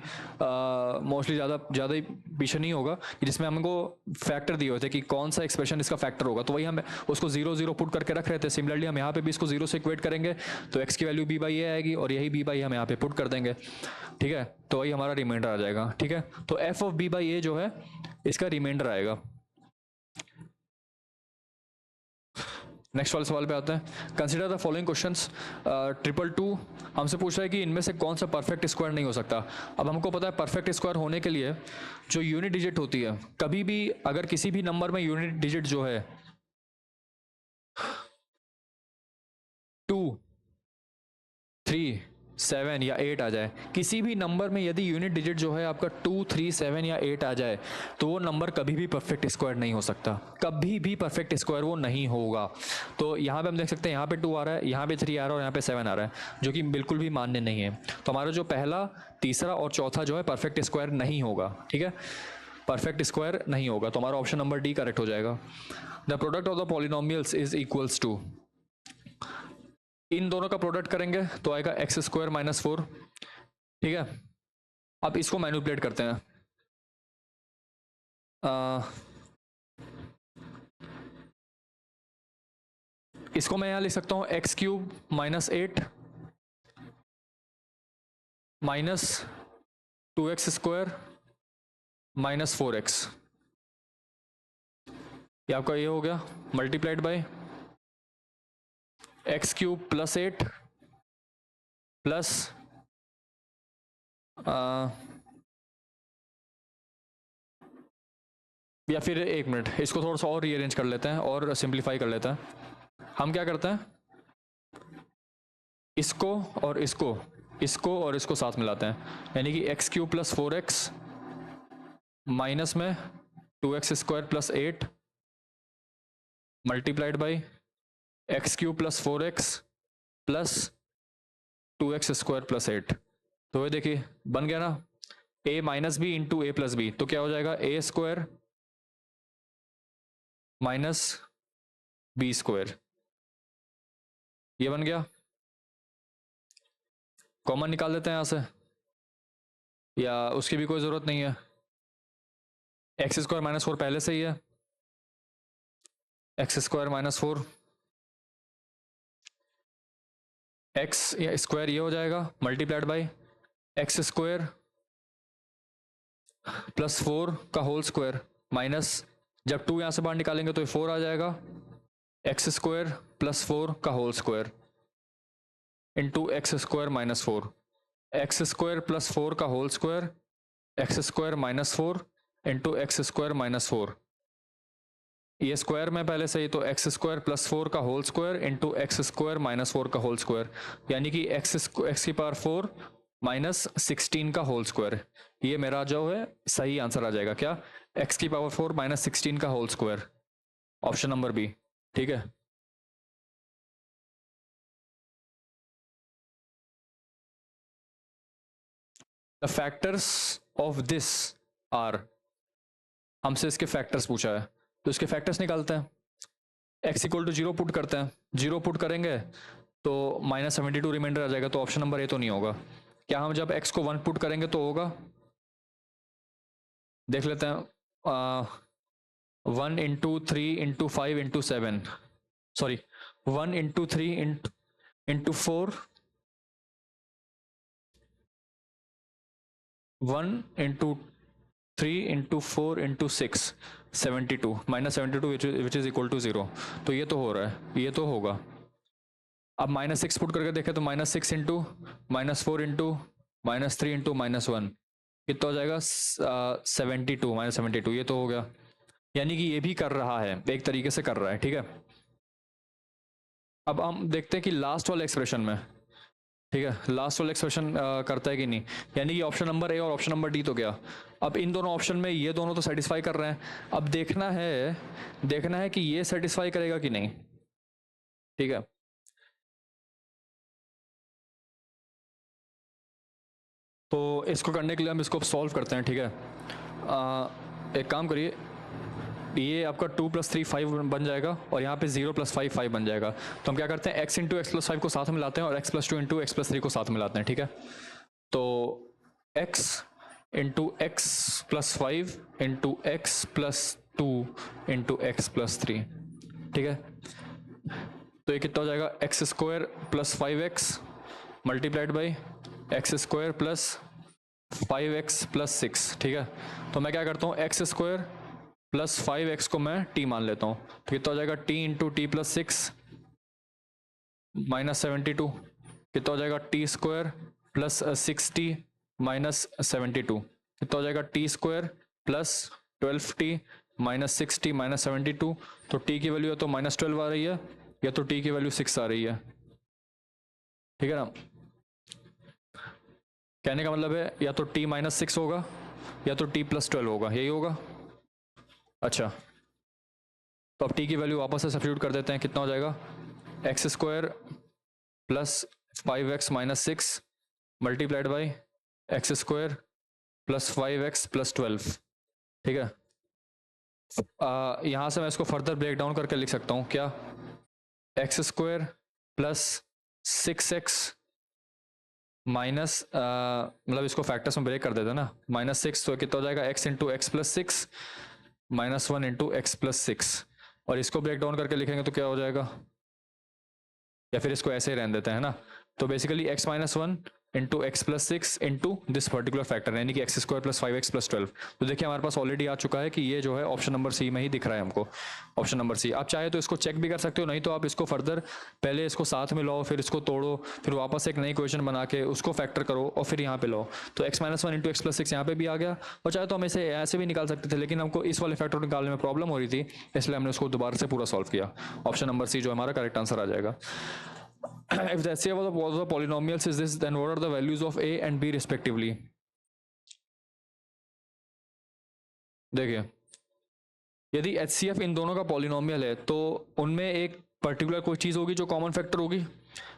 [SPEAKER 1] मोस्टली ज़्यादा ही पीछे नहीं होगा, जिसमें हमको फैक्टर दिए हुए थे कि कौन सा एक्सप्रेशन इसका फैक्टर होगा, तो वही हम उसको 0 0 पुट करके रख रहे थे। सिमिलरली हम यहाँ पे भी इसको 0 से इक्वेट करेंगे तो x की वैल्यू b बाई ए आएगी और यही b बाई हम यहाँ पे पुट कर देंगे, ठीक है, तो वही हमारा रिमाइंडर आ जाएगा, ठीक है। तो f ऑफ b बाई ए जो है इसका रिमाइंडर आएगा। नेक्स्ट वाले सवाल पे आते हैं, कंसीडर द फॉलोइंग क्वेश्चंस, 222 हमसे पूछ रहा है कि इनमें से कौन सा परफेक्ट स्क्वायर नहीं हो सकता। अब हमको पता है परफेक्ट स्क्वायर होने के लिए जो यूनिट डिजिट होती है, कभी भी अगर किसी भी नंबर में यूनिट डिजिट जो है 2 3 7 या 8 आ जाए, किसी भी नंबर में यदि यूनिट डिजिट जो है आपका 2, 3, 7 या 8 आ जाए तो वो नंबर कभी भी परफेक्ट स्क्वायर नहीं हो सकता, कभी भी परफेक्ट स्क्वायर वो नहीं होगा। तो यहाँ पे हम देख सकते हैं यहाँ पे 2 आ रहा है, यहाँ पे 3 आ रहा है और यहाँ पे 7 आ रहा है, जो कि बिल्कुल भी मान्य नहीं है। तो हमारा जो पहला, तीसरा और चौथा जो है परफेक्ट स्क्वायर नहीं होगा, ठीक है, परफेक्ट स्क्वायर नहीं होगा। तो हमारा ऑप्शन नंबर डी करेक्ट हो जाएगा। The product of the polynomials is equals to, इन दोनों का प्रोडक्ट करेंगे तो आएगा एक्स स्क्वायर माइनस 4, ठीक है। अब इसको मैनिपुलेट करते हैं। इसको मैं यहां लिख सकता हूं x cube minus 8 minus 2x square minus 4x, ये आपका ये हो गया, multiplied by x cube plus 8 plus या फिर एक मिनट, इसको थोड़ा सा और रीअरेंज कर लेते हैं और सिंप्लीफाई कर लेते हैं। हम क्या करते हैं, इसको और इसको साथ मिलाते हैं, यानी कि x cube plus 4x minus में 2x square plus 8 multiplied by X cube plus 4x plus 2x square plus 8। तो ये देखिए बन गया ना, a minus B into A plus B, तो क्या हो जाएगा ए स्क्वायर माइनस बी स्क्वायर, ये बन गया। कॉमन निकाल लेते हैं यहां से, या उसकी भी कोई जरूरत नहीं है, एक्स स्क्वायर माइनस 4 पहले से ही है, x square minus 4 X square ये हो जाएगा multiplied by x square plus 4 का होल स्क्वायर माइनस, जब 2 यहां से बाहर निकालेंगे तो ये 4 आ जाएगा, एक्स स्क्वायर प्लस 4 का whole square into X square minus 4, X square plus 4 का whole square, X square minus 4 into X square minus 4, ये स्क्वायर में पहले से ही, तो एक्स स्क्वायर प्लस 4 का whole square into X square minus 4 का whole square, यानी कि एक्स की पावर 4 माइनस 16 का होल स्क्वायर, ये मेरा जो है सही आंसर आ जाएगा। क्या, एक्स की पावर 4 माइनस 16 का whole square, option number B, ठीक है। The factors of this are, हमसे इसके फैक्टर्स पूछा है तो इसके फैक्टर्स निकालते हैं। एक्स इक्वल टू 0 पुट करते हैं, 0 पुट करेंगे तो माइनस 72 रिमाइंडर आ जाएगा, तो ऑप्शन नंबर ए तो नहीं होगा। क्या हम जब एक्स को 1 पुट करेंगे तो होगा, देख लेते हैं, 1 into 3 into 5 into 7, sorry 1 into 3 into 4, 1 into 3 into 4 into 6, 72 minus 72 which is equal to 0, तो ये तो हो रहा है, ये तो होगा। अब माइनस 6 पुट करके देखें तो minus 6 into minus 4 into minus 3 into minus 1, कितना हो जाएगा 72 माइनस 72, ये तो हो गया। यानी कि ये भी कर रहा है, एक तरीके से कर रहा है, ठीक है। अब हम देखते हैं कि लास्ट वाले एक्सप्रेशन में, ठीक है, लास्ट वाला एक्सप्रेशन करता है कि नहीं, यानी कि ऑप्शन नंबर ए और ऑप्शन नंबर डी तो गया। अब इन दोनों ऑप्शन में ये दोनों तो सेटिस्फाई कर रहे हैं, अब देखना है कि ये सेटिस्फाई करेगा कि नहीं, ठीक है। तो इसको करने के लिए हम इसको सॉल्व करते हैं, ठीक है। एक काम करिए, ये आपका 2 + 3 5 बन जाएगा और यहाँ पे 0 + 5 5 बन जाएगा। तो हम क्या करते हैं, x इंटू एक्स प्लस 5 को साथ में लाते हैं और x + 2 इंटू एक्स प्लस 3 को साथ में लाते हैं, ठीक है। तो x into x plus 5 into x plus 2 into x plus 3, ठीक है। तो ये कितना हो जाएगा, x square plus 5x multiplied by x square plus 5x plus 6, ठीक है। तो मैं क्या करता हूँ, एक्स स्क्वायर प्लस 5x को मैं t मान लेता हूँ, तो कितना हो जाएगा t into T plus 6 minus 72, कितना हो जाएगा t square plus 6t minus 72, कितना हो जाएगा t square plus 12t minus 6t minus 72, तो t की वैल्यू तो माइनस 12 आ रही है या तो t की वैल्यू 6 आ रही है, ठीक है ना। कहने का मतलब है या तो t माइनस 6 होगा या तो t प्लस 12 होगा, यही होगा। अच्छा, तो अब t की वैल्यू वापस से सब्स्टिट्यूट कर देते हैं, कितना हो जाएगा, x square plus 5x minus 6 multiplied by x square plus 5x plus 12, ठीक है। यहाँ से मैं इसको फर्दर ब्रेक डाउन करके लिख सकता हूँ, क्या, x square plus 6x minus मतलब इसको फैक्टर्स में ब्रेक कर देते हैं ना, माइनस 6, तो कितना हो जाएगा, x into x plus 6 minus 1 into x plus 6, और इसको ब्रेक डाउन करके लिखेंगे तो क्या हो जाएगा, या फिर इसको ऐसे ही रहने देते हैं ना, तो basically x minus 1 into x plus 6 into this particular factor, यानी कि x square plus 5x plus 12। तो देखिए हमारे पास ऑलरेडी आ चुका है कि ये जो है ऑप्शन नंबर सी में ही दिख रहा है हमको, ऑप्शन नंबर सी। आप चाहे तो इसको चेक भी कर सकते हो, नहीं तो आप इसको फर्दर पहले इसको साथ में लाओ, फिर इसको तोड़ो, फिर वापस एक नई क्वेश्चन बना के उसको फैक्टर करो और फिर यहाँ पे लाओ। तो x minus 1 into x plus 6 यहाँ पे भी आ गया, और चाहे तो हम इसे ऐसे भी निकाल सकते थे, लेकिन हमको इस वाले फैक्टर निकालने में प्रॉब्लम हो रही थी, इसलिए हमने उसको दोबारा से पूरा सॉल्व किया। ऑप्शन नंबर सी जो हमारा करेक्ट आंसर आ जाएगा। If the HCF of the polynomials is this, then what are the values of a and b respectively? देखिए, यदि HCF इन दोनों का पॉलिनोमियल है तो उनमें एक पर्टिकुलर कोई चीज होगी जो कॉमन फैक्टर होगी।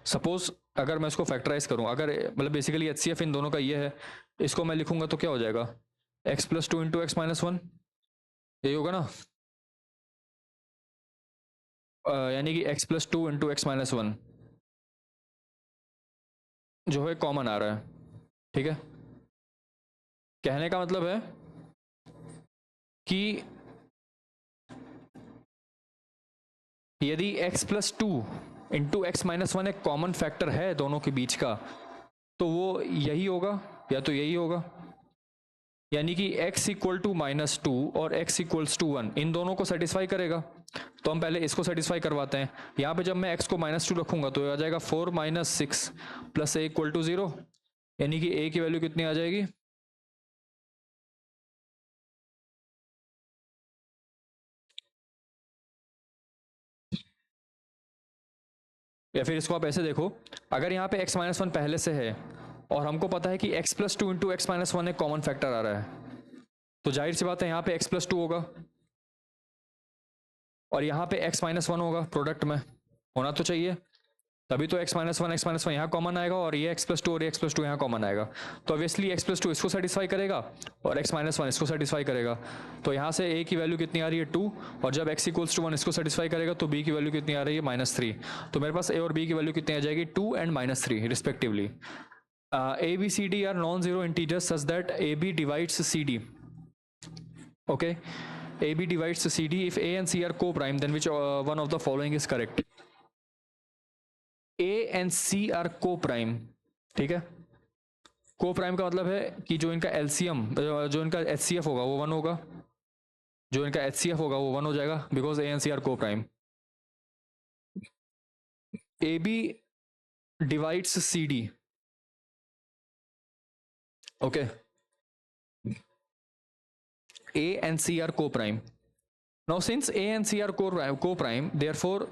[SPEAKER 1] सपोज अगर मैं इसको फैक्टराइज करूं, अगर मतलब बेसिकली HCF इन दोनों का ये है, इसको मैं लिखूंगा तो क्या हो जाएगा, x plus 2 into x minus 1, यही होगा ना, यानी कि x plus 2 into x minus 1 जो है कॉमन आ रहा है, ठीक है। कहने का मतलब है कि यदि x plus 2 into x minus 1 एक कॉमन फैक्टर है दोनों के बीच का, तो वो यही होगा या तो यही होगा, यानी कि x इक्वल टू माइनस 2 और x इक्वल्स टू 1 इन दोनों को सेटिस्फाई करेगा। तो हम पहले इसको सेटिस्फाई करवाते हैं। यहाँ पे जब मैं x को माइनस 2 रखूंगा तो आ जाएगा 4 minus 6 plus a equal to 0, यानी कि a की वैल्यू कितनी आ जाएगी, या फिर इसको आप ऐसे देखो, अगर यहाँ पे x माइनस 1 पहले से है और हमको पता है कि x plus 2 into x minus 1 एक कॉमन फैक्टर आ रहा है, तो जाहिर सी बात है यहाँ पे x प्लस 2 होगा और यहाँ पे x माइनस 1 होगा, प्रोडक्ट में होना तो चाहिए, तभी तो x माइनस 1 यहाँ कॉमन आएगा और ये x प्लस 2 और x प्लस 2 यहाँ कॉमन आएगा। तो ऑब्वियसली x प्लस 2 इसको सेटिस्फाई करेगा और x माइनस 1 इसको सेटिस्फाई करेगा। तो यहाँ से a की वैल्यू कितनी आ रही है 2, और जब x इक्वल्स टू 1 इसको सेटिस्फाई करेगा तो b की वैल्यू कितनी आ रही है -3। तो मेरे पास a और b की वैल्यू कितनी आ जाएगी, 2 and -3 respectively. a b c d are non zero integers such that a b divides c d। Okay, a b divides c d if a and c are co-prime, then which one of the following is correct? a and c are co-prime, ठीक है। co-prime का मतलब है कि जो इनका LCM, जो इनका HCF होगा वो 1 होगा, जो इनका HCF होगा वो 1 हो जाएगा, because a and c are co-prime। ab divides cd, okay, a and c are co-prime. Now since a and c are co-prime, therefore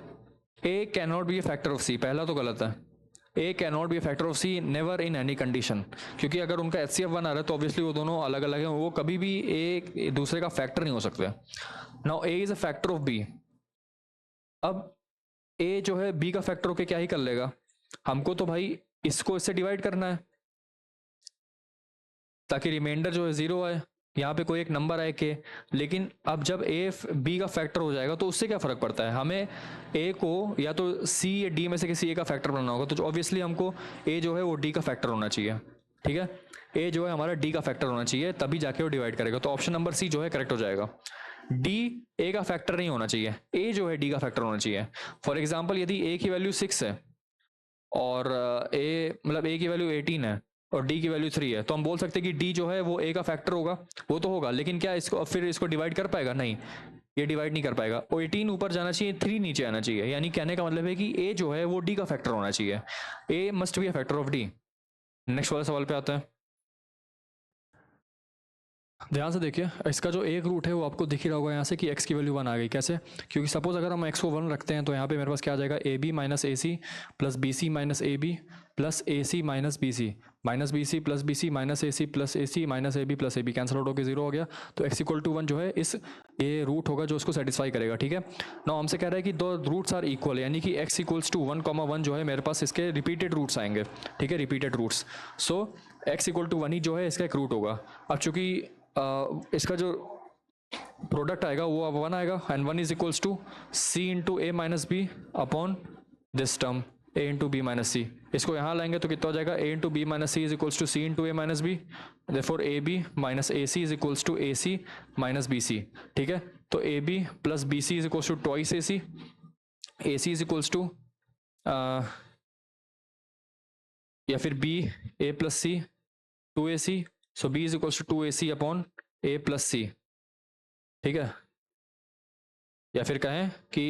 [SPEAKER 1] a cannot be a factor of c। पहला तो गलत है, a cannot be a factor of c never in any condition, क्योंकि अगर उनका HCF 1 आ रहा है तो ऑब्वियसली वो दोनों अलग अलग हैं, वो कभी भी एक दूसरे का फैक्टर नहीं हो सकते। Now a is a factor of b। अब a जो है b का फैक्टर होके क्या ही कर लेगा, हमको तो भाई इसको इससे डिवाइड करना है ताकि रिमाइंडर जो है 0 आए, यहाँ पे कोई एक नंबर आए के। लेकिन अब जब a b का फैक्टर हो जाएगा तो उससे क्या फर्क पड़ता है, हमें a को या तो c या d में से किसी a का फैक्टर बनाना होगा, तो ऑब्वियसली हमको a जो है वो d का फैक्टर होना चाहिए, ठीक है। a जो है हमारा d का फैक्टर होना चाहिए, तभी जाके वो डिवाइड करेगा। तो ऑप्शन नंबर c जो है करेक्ट हो जाएगा। d a का फैक्टर नहीं होना चाहिए, a जो है d का फैक्टर होना चाहिए। फॉर एग्जाम्पल यदि a की वैल्यू 6 है और a मतलब a की वैल्यू 18 है और d की वैल्यू 3 है, तो हम बोल सकते हैं कि d जो है वो a का फैक्टर होगा, वो तो होगा, लेकिन क्या इसको फिर इसको डिवाइड कर पाएगा, नहीं, ये डिवाइड नहीं कर पाएगा। और 18 ऊपर जाना चाहिए, 3 नीचे आना चाहिए, यानी कहने का मतलब है कि a जो है वो d का फैक्टर होना चाहिए, a must be a factor of d। Next वाले सवाल पे आते हैं, ध्यान से देखिए। इसका जो एक रूट है वो आपको दिख ही रहा होगा यहाँ से कि x की वैल्यू 1 आ गई। कैसे, क्योंकि सपोज अगर हम x को 1 रखते हैं तो यहाँ पे मेरे पास क्या आ जाएगा, ab minus AC plus BC minus AB plus A C minus B C plus B C minus A C minus A B cancel out होकर 0 हो गया। तो x इक्वल टू 1 जो है इस ये रूट होगा जो उसको सेटिस्फाई करेगा, ठीक है। नाउ हमसे कह रहा है कि दो रूट्स आर इक्वल, यानी कि x इक्वल्स टू 1,1 जो है मेरे पास इसके रिपीटेड रूट्स आएंगे, ठीक है, repeated roots. So x equal to 1 ही जो है इसका एक रूट होगा। अब चूंकि इसका जो प्रोडक्ट आएगा वो अब 1 आएगा, and 1 is equals to c into a minus b upon this term a into b minus c. इसको यहाँ लाएंगे तो कितना हो जाएगा, a into b minus c is equals to c into a minus b, therefore a b minus A c is equals to a C minus B c, ठीक है। तो A B plus B c is equals to twice a c is equals to या फिर b a plus c 2ac, so b is equals to 2ac upon a plus c, ठीक है। या फिर कहें कि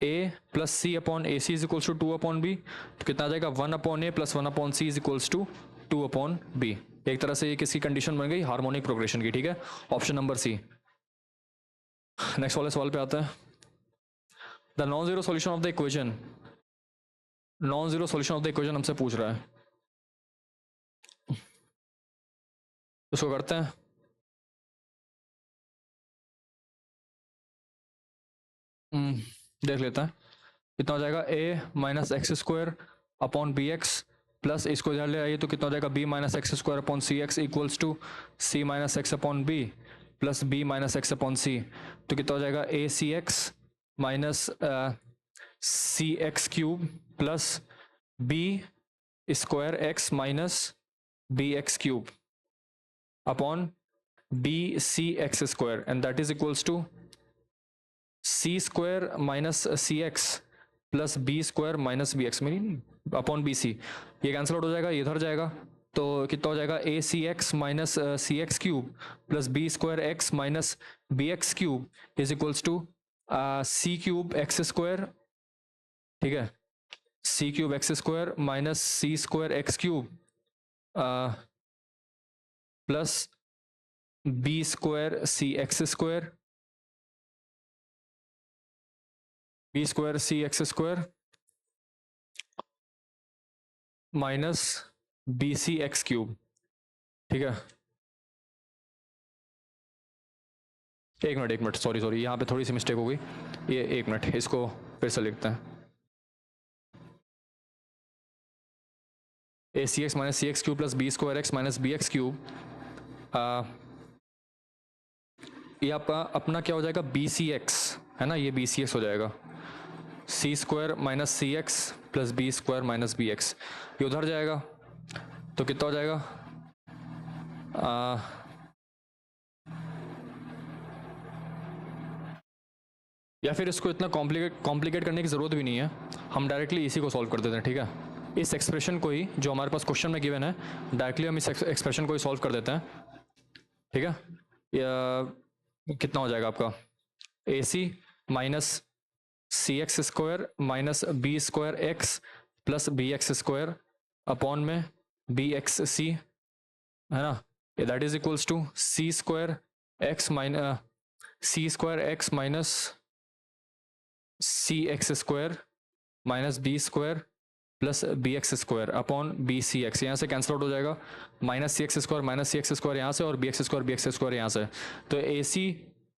[SPEAKER 1] a plus c upon a c is equals to 2 upon b, तो कितना आ जाएगा 1 upon a plus 1 upon c is equals to 2 upon b. एक तरह से ये किसकी कंडीशन बन गई, हार्मोनिक प्रोग्रेशन की, ठीक है। ऑप्शन नंबर सी। नेक्स्ट वाले सवाल पे आता है, the non zero solution of the equation, non zero solution of the equation हमसे पूछ रहा है, उसको करते हैं। देख लेते हैं कितना हो जाएगा, a minus x square upon b x plus इसको इधर ले आइए तो कितना हो जाएगा b minus x square upon c x equals to c minus x upon b plus b minus x upon c. तो कितना हो जाएगा a c x minus c x cube plus b square x minus b x cube upon b c x square, and that is equals to c square minus c x plus B square minus b x मेरी upon b c. ये cancel out हो जाएगा, इधर जाएगा तो कितना हो जाएगा a c x minus c x cube plus B square x minus b x cube is equals to c cube x square, ठीक है, c cube x square minus c square x cube plus B square c x square b square c x square minus B c x cube, ठीक है। एक minute sorry यहाँ पे थोड़ी सी mistake हो गई, ये एक मिनट, इसको फिर से लिखते हैं। A c x minus c x cube plus B square x minus b x cube, ये आपका अपना क्या हो जाएगा, बी सी एक्स है ना, ये बी सी एक्स हो जाएगा, c square minus c x plus B square minus b x, ये उधर जाएगा तो कितना हो जाएगा, या फिर इसको इतना कॉम्प्लिकेट करने की ज़रूरत भी नहीं है, हम डायरेक्टली इसी को सॉल्व कर देते हैं, ठीक है। इस एक्सप्रेशन को ही जो हमारे पास क्वेश्चन में गिवन है डायरेक्टली हम इस एक्सप्रेशन को ही सॉल्व कर देते हैं, ठीक है। कितना हो जाएगा आपका a C minus c x square minus B square x plus b x square upon में बी एक्स सी, है ना, that is equals to c square x minus c x square minus B square plus b x square upon b c x, यहाँ से cancel out हो जाएगा, minus c x square minus c x square यहाँ से और b x square यहाँ से, तो ए C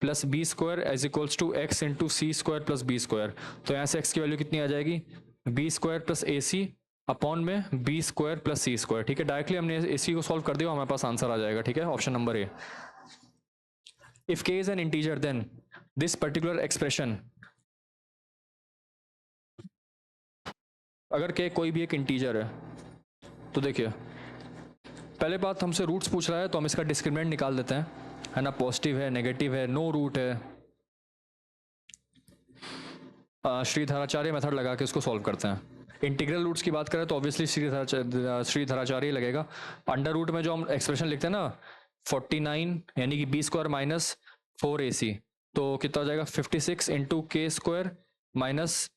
[SPEAKER 1] plus B square as equals to X into C square plus B square. तो यहाँ से एक्स की वैल्यू कितनी आ जाएगी, बी स्क्वायर प्लस ए सी अपॉन में बी स्क्वायर प्लस सी स्क्वायर, ठीक है। डायरेक्टली हमने ए सी को सॉल्व कर दिया, हमारे पास आंसर आ जाएगा, ठीक है, option number A. If K is an integer then this particular expression, अगर के कोई भी एक इंटीजर है तो देखिए पहले बात हमसे रूट्स पूछ रहा है तो हम इसका डिस्क्रिमिनेंट निकाल देते हैं, है ना, पॉजिटिव है, नेगेटिव है, नो रूट है, श्रीधराचार्य मेथड लगा के इसको सॉल्व करते हैं। इंटीग्रल रूट्स की बात करें तो ऑब्वियसली श्रीधराचार्य लगेगा। अंडर रूट में जो हम एक्सप्रेशन लिखते हैं ना 49 यानी कि बी स्क्वायर माइनस 4ac, तो कितना हो जाएगा 56 इंटू के स्क्वायर माइनस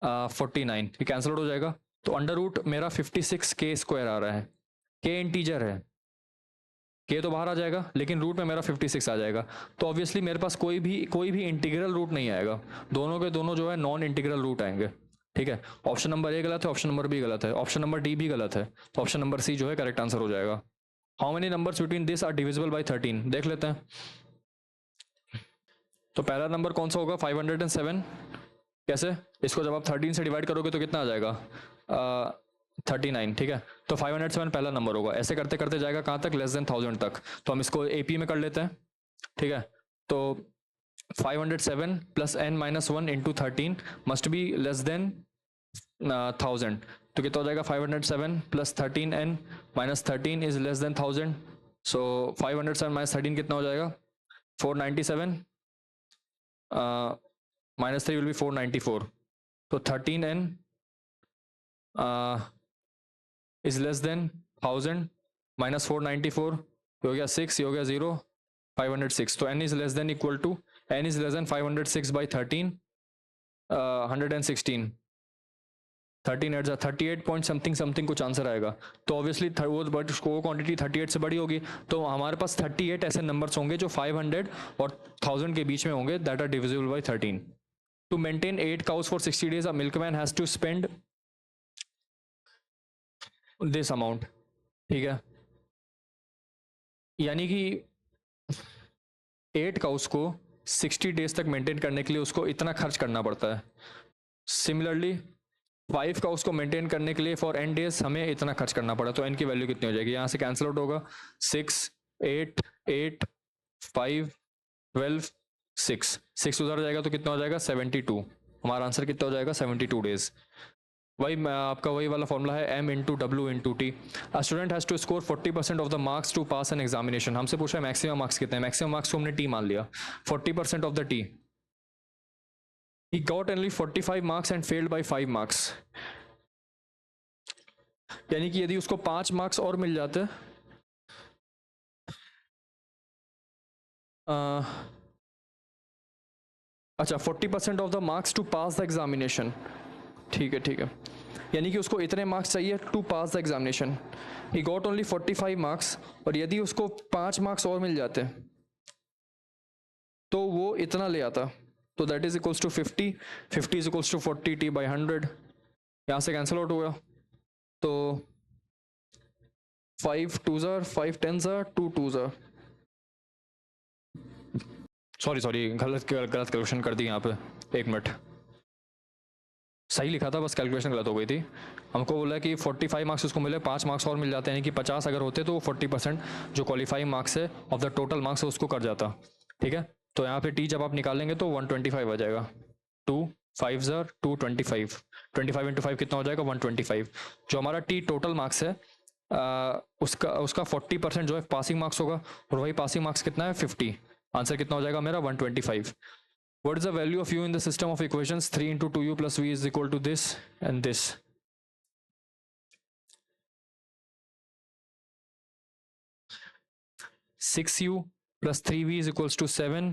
[SPEAKER 1] 49, ये कैंसिल आउट हो जाएगा। तो अंडर रूट मेरा 56 के स्क्वायर आ रहा है, के इंटीजर है, के तो बाहर आ जाएगा लेकिन रूट में मेरा 56 आ जाएगा, तो ऑब्वियसली मेरे पास कोई भी इंटीग्रल रूट नहीं आएगा, दोनों के दोनों जो है नॉन इंटीग्रल रूट आएंगे, ठीक है, ऑप्शन नंबर ए गलत है, ऑप्शन नंबर बी गलत है, ऑप्शन नंबर डी भी गलत है, तो ऑप्शन नंबर सी जो है करेक्ट आंसर हो जाएगा। How many numbers between this are divisible by 13, देख लेते हैं। तो पहला नंबर कौन सा होगा, 507। कैसे, इसको जब आप 13 से डिवाइड करोगे तो कितना आ जाएगा, 39। ठीक है, तो 507 पहला नंबर होगा। ऐसे करते करते जाएगा कहाँ तक, लेस देन 1000 तक। तो हम इसको एपी में कर लेते हैं। ठीक है, तो 507 plus n minus 1 into 13 must be less than 1000। तो कितना हो जाएगा, 507 plus 13n minus 13 is less then 1000। So 507 minus 13 कितना हो जाएगा, 497 माइनस 3 विल बी 494। तो 13n is less then 1000 minus 494 हो गया 6, ये हो गया 0, 506। तो n is less than equal to, n is less than 506 by 13, 116, 13 at 38 point something something कुछ आंसर आएगा। तो ऑब्वियसली वो क्वांटिटी 38 से बड़ी होगी, तो हमारे पास 38 ऐसे नंबर्स होंगे जो 500 और 1000 के बीच में होंगे, that are divisible by 13। To maintain 8 cows for 60 days, a milkman has to spend this amount। ठीक है, यानी कि 8 काउस को 60 डेज तक मेंटेन करने के लिए उसको इतना खर्च करना पड़ता है। सिमिलरली 5 काउस को मेंटेन करने के लिए फॉर n डेज हमें इतना खर्च करना पड़ा। तो n की वैल्यू कितनी हो जाएगी, यहाँ से कैंसिल आउट होगा, 6 8 8 5 12 6 उधर जाएगा तो कितना हो जाएगा, 72। हमारा आंसर कितना हो जाएगा, 72 डेज। वही आपका वही वाला फॉर्मूला है, m into W into T. A student has to score 40% of the marks to pass an examination. हमसे पूछा है मैक्सिमम मार्क्स कितने हैं, मैक्सिमम मार्क्स को हमने टी मान लिया, 40% of the T. He got only 45 marks and failed by 5 marks. यानी कि यदि उसको 5 मार्क्स और मिल जाते, अच्छा 40% of the marks to pass the examination. ठीक है ठीक है, यानी कि उसको इतने मार्क्स चाहिए to pass the examination. He got only 45 marks, और यदि उसको 5 मार्क्स और मिल जाते तो वो इतना ले आता। तो that is equals to 50, 50 is equals to 40 T by 100। यहाँ से कैंसिल आउट होगा, तो 5 2s 5 10s 2 2s। सॉरी गलत कैलकुलेशन कर दी यहाँ पे, 1 मिनट, सही लिखा था बस कैलकुलेशन गलत हो गई थी। हमको बोला कि 45 मार्क्स उसको मिले, 5 मार्क्स और मिल जाते हैं, यानी कि 50 अगर होते तो वो 40% जो क्वालिफाइंग मार्क्स है ऑफ द टोटल मार्क्स है उसको कर जाता। ठीक है, तो यहाँ पे टी जब आप निकालेंगे तो 125 आ जाएगा। 2 5 2 25, 25 इंटू 5 कितना हो जाएगा, 125। जो हमारा टी टोटल मार्क्स है उसका 40% जो है पासिंग मार्क्स होगा, और वही पासिंग मार्क्स कितना है, 50। आंसर कितना हो जाएगा मेरा, 125। What is the value of u in the system of equations 3 into 2u plus v is equal to this and this? Six u plus 3v is equals to 7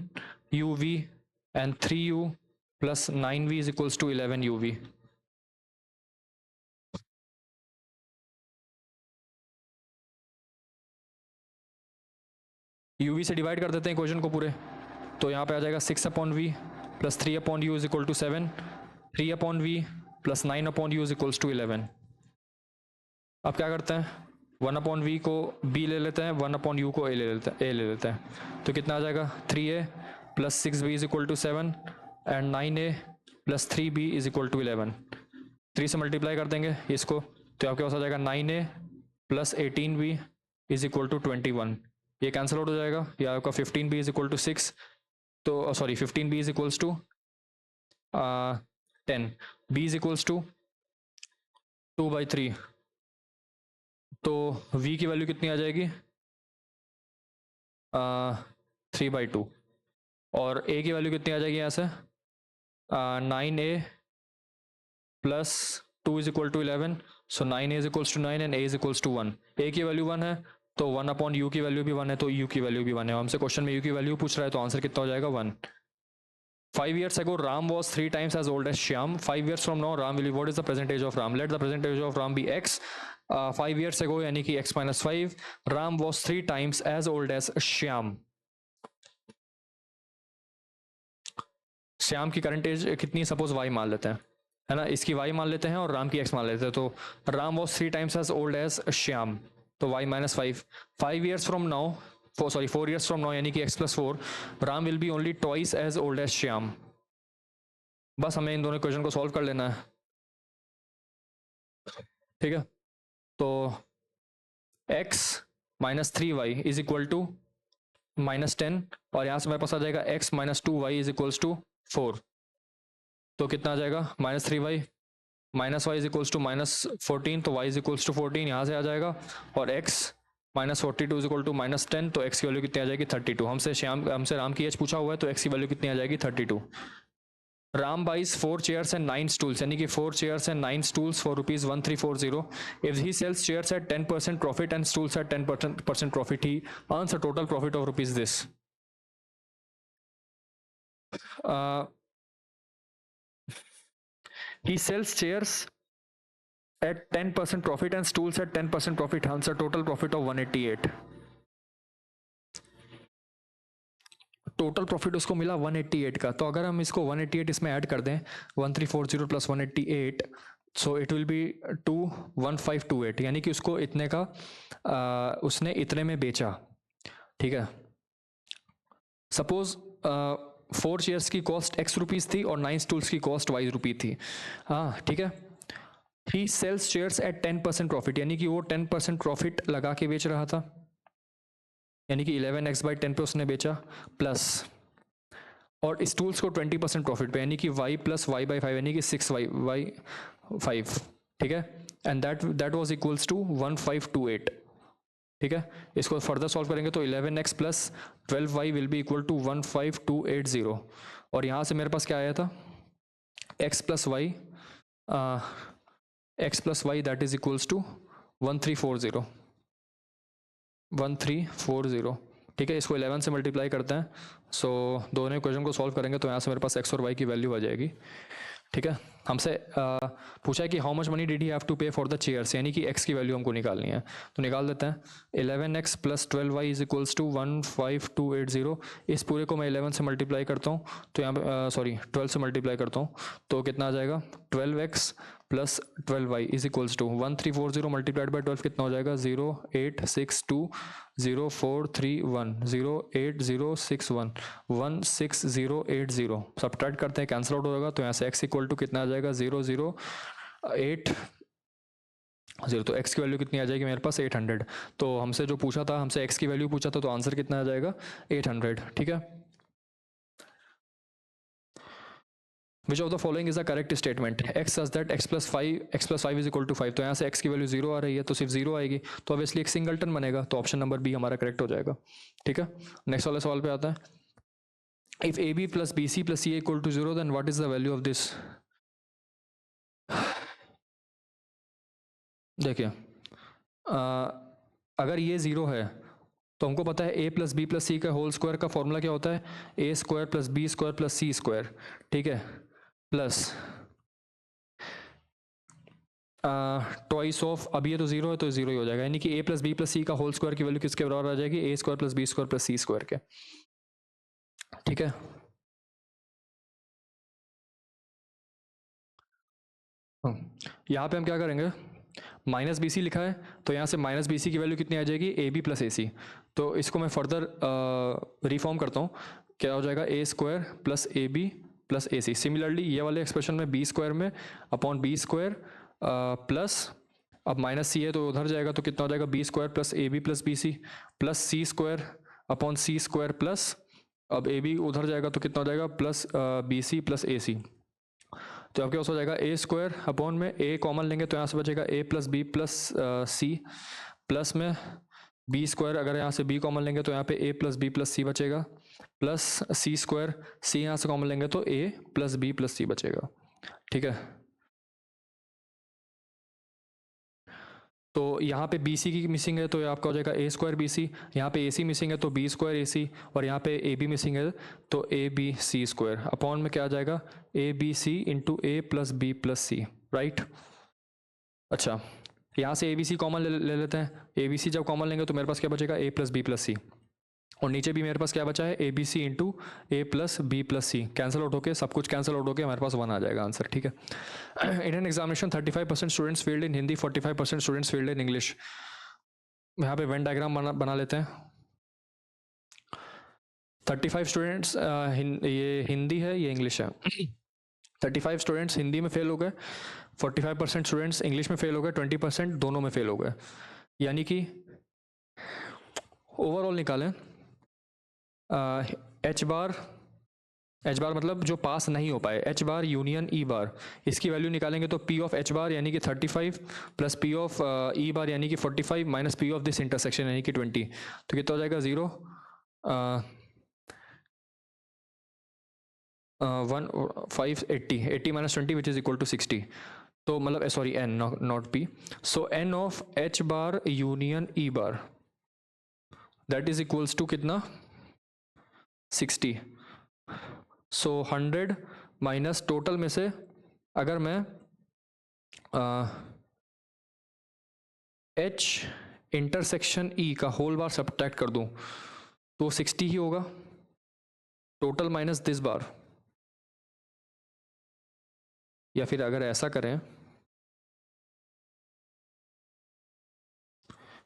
[SPEAKER 1] uv, and 3u plus 9v is equals to 11 uv. uv से divide कर देते हैं equation को पूरे, तो यहाँ पे आ जाएगा 6/v plus 3/u is equal to 7, 3/v plus 9/u is equals to 11। अब क्या करते हैं, 1/v को b ले लेते हैं, 1/u को a ले लेते हैं। तो कितना आ जाएगा, 3a plus 6b is equal to 7 and 9a plus 3b is equal to 11। 3 से मल्टीप्लाई कर देंगे इसको, तो आपके पास आ जाएगा 9a plus 18b is equal to 21। ये कैंसिल आउट हो जाएगा, ये आपका 15b इज इक्वल टू 6, तो sorry 15b is equals to 10, b is equals to 2/3। तो v की वैल्यू कितनी आ जाएगी, 3/2, और a की वैल्यू कितनी आ जाएगी यहाँ से, 9a plus 2 is equal to 11। So 9a is equals to 9 and a is equals to 1। a की वैल्यू 1 है तो 1/u की वैल्यू भी 1 है, तो u की वैल्यू भी 1 है। हमसे क्वेश्चन में u की वैल्यू पूछ रहा है, तो आंसर कितना हो जाएगा, 1। 5 years ago Ram was 3 times as old as Shyam. 5 years from now Ram will be, what is the present age of Ram? Let the present age of Ram be x. 5 years ago यानी कि x minus 5, Ram was 3 times as old as Shyam. Shyam की current as कितनी, suppose y मान लेते हैं, है ना, इसकी y मान लेते हैं और राम की x मान लेते हैं। तो Ram was 3 times as old as Shyam, तो y minus 5, 5 years from now, 4 years from now, यानी कि x plus 4, Ram will be only twice as old as Shyam. बस हमें इन दोनों इक्वेशन को सॉल्व कर लेना है, ठीक है। तो x minus 3y is equal to -10, और यहाँ से मेरे पास आ जाएगा x minus 2y is equals to 4। तो कितना आ जाएगा, -3y minus Y is equals to -14, तो y इज इक्वल्स टू 14 यहाँ से आ जाएगा, और x -42 इज इक्वल टू -10, तो x की वैल्यू कितनी आ जाएगी 32। हमसे राम की एज पूछा हुआ है, तो x की वैल्यू कितनी आ जाएगी 32। Ram buys 4 chairs and 9 stools, यानी कि 4 chairs and 9 stools for rupees 1340. If he sells chairs at 10% profit and stools at 10% profit, he earns a total profit of rupees this. He sells chairs at 10% profit and stools at 10% profit, earns a total profit of 188. Total profit उसको मिला 188 का। तो अगर हम इसको 188 इसमें add कर दें, 1340 plus 188, so it will B 21528, यानी कि उसको इतने का उसने इतने में बेचा, ठीक है। सपोज 4 चेयर्स की कॉस्ट x रुपीज़ थी और 9 स्टूल्स की कॉस्ट y रुपी थी, हाँ ठीक है। ही सेल्स चेयर्स एट 10% प्रॉफिट, यानी कि वो 10% प्रॉफिट लगा के बेच रहा था, यानी कि 11x/10 पे उसने बेचा, प्लस और स्टूल्स को 20% प्रॉफिट पे, यानी कि y प्लस y/5, यानी कि 6y/5, ठीक है। And that was equals to 1528, ठीक है। इसको फर्दर सॉल्व करेंगे तो 11x plus 12y will be equal to 15280, और यहाँ से मेरे पास क्या आया था, x प्लस y that is equals to 1340, ठीक है। इसको 11 से मल्टीप्लाई करते हैं, सो दोनों इक्वेशन को सॉल्व करेंगे तो यहाँ से मेरे पास x और y की वैल्यू आ जाएगी, ठीक है। हमसे पूछा है कि how much money did he have to pay for the chairs, यानी कि x की वैल्यू हमको निकालनी है, तो निकाल देते हैं। 11x plus 12y is equals to 15280, इस पूरे को मैं 11 से मल्टीप्लाई करता हूँ, तो यहाँ पे 12 से मल्टीप्लाई करता हूँ, तो कितना आ जाएगा, 12x plus 12y is equals to 1340 multiplied by 12 कितना हो जाएगा, 086204311 08061 16080। सब्ट्रैक्ट करते हैं, कैंसिल आउट होगा, तो यहाँ से x इक्वल टू कितना आ जाएगा, 0080, तो x की वैल्यू कितनी आ जाएगी मेरे पास 800। तो हमसे जो पूछा था, हमसे x की वैल्यू पूछा था, तो आंसर कितना आ जाएगा 800, ठीक है। Which of the following is the correct statement? X says that x plus 5 is equal to 5, तो यहाँ से x की वैल्यू 0 आ रही है, तो सिर्फ 0 आएगी, तो ऑब्वियसली एक सिंगलटन बनेगा, तो ऑप्शन नंबर बी हमारा करेक्ट हो जाएगा, ठीक है। नेक्स्ट वाले सवाल पे आता है, if A B plus B C plus C equal to 0, then what is the value of this. देखिए अगर ये 0 है, तो हमको पता है a plus B plus C का होल स्क्वायर का फॉर्मूला क्या होता है, a square plus B square plus C square, ठीक है, प्लस ट्वाइस ऑफ, अब ये तो 0 है तो 0 ही हो जाएगा, यानी कि a plus B plus C का होल स्क्वायर की वैल्यू किसके बराबर आ जाएगी, a square plus B square plus C square के, ठीक है। यहाँ पे हम क्या करेंगे, माइनस बी सी लिखा है, तो यहाँ से माइनस बी सी की वैल्यू कितनी आ जाएगी, A B plus A c, तो इसको मैं फर्दर रिफॉर्म करता हूँ, क्या हो जाएगा, ए square plus a B plus A c. Similarly ये वाले एक्सप्रेशन में बी स्क्वायर में अपॉन बी स्क्वायर प्लस, अब माइनस सी है तो उधर जाएगा, तो कितना हो जाएगा, b square plus a B plus B C plus C square upon c square plus, अब ए बी उधर जाएगा तो कितना हो जाएगा, प्लस बी सी प्लस ए सी। तो आपके पास हो जाएगा ए स्क्वायर अपॉन में ए कॉमन लेंगे तो यहाँ से बचेगा A plus B plus C, plus में बी स्क्वायर, अगर यहाँ से बी कॉमन लेंगे तो यहाँ पे ए प्लस बी प्लस सी बचेगा, प्लस सी स्क्वायर, सी यहाँ से कॉमन लेंगे तो ए प्लस बी प्लस सी बचेगा, ठीक है। तो यहाँ पे बी सी की मिसिंग है, तो ये आपका हो जाएगा ए स्क्वायर बी सी, यहाँ पे ए सी मिसिंग है तो बी स्क्वायर ए सी, और यहाँ पे ए बी मिसिंग है तो ए बी सी स्क्वायर, अपॉन में क्या आ जाएगा, A B C into A plus B plus C, right. अच्छा, यहाँ से ए बी सी कॉमन ले लेते हैं, ए बी सी जब कॉमन लेंगे तो मेरे पास क्या बचेगा, A plus B plus C, और नीचे भी मेरे पास क्या बचा है, A B C into A plus B plus C, cancel out होके सब कुछ कैंसिल आउट होके हमारे पास 1 आ जाएगा आंसर, ठीक है। Indian examination 35% students failed in Hindi, 45% students failed in English. यहाँ पे वेन डायग्राम बना लेते हैं। 35 स्टूडेंट्स ये हिंदी है, ये इंग्लिश है। 35 स्टूडेंट्स हिंदी में फेल हो गए, 45% स्टूडेंट्स इंग्लिश में फेल हो गए, 20% दोनों में फेल हो गए। यानी कि ओवरऑल निकालें एच बार मतलब जो पास नहीं हो पाए, एच बार यूनियन ई बार, इसकी वैल्यू निकालेंगे तो पी ऑफ एच बार यानी कि 35 plus P of E bar यानी कि 45 minus P of this intersection यानी कि 20, तो कितना हो जाएगा 0 80 minus 20 which is equal to 60, तो मतलब sorry N not P, so N of H bar union E bar that is equals to कितना 60। सो 100 माइनस टोटल में से अगर मैं एच इंटरसेक्शन ई का होल बार सब्ट्रैक्ट कर दूं तो 60 ही होगा, टोटल माइनस दिस बार। या फिर अगर ऐसा करें,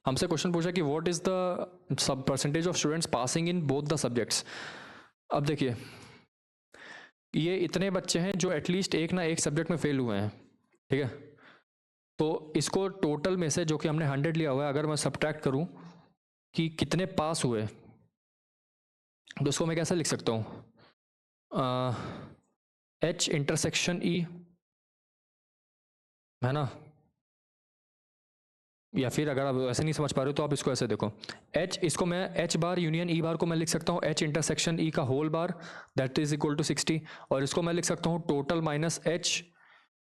[SPEAKER 1] हमसे क्वेश्चन पूछा कि what is the sub percentage of students passing in both the subjects. अब देखिए ये इतने बच्चे हैं जो एटलीस्ट एक ना एक सब्जेक्ट में फेल हुए हैं, ठीक है। तो इसको टोटल में से जो कि हमने 100 लिया हुआ है, अगर मैं सब्ट्रैक्ट करूं कि कितने पास हुए, तो उसको मैं कैसे लिख सकता हूं, एच इंटरसेक्शन ई है ना, या फिर अगर आप ऐसे नहीं समझ पा रहे हो तो आप इसको ऐसे देखो, एच, इसको मैं एच बार यूनियन ई बार को मैं लिख सकता हूँ एच इंटरसेक्शन ई का whole bar that is equal to 60, और इसको मैं लिख सकता हूँ total minus H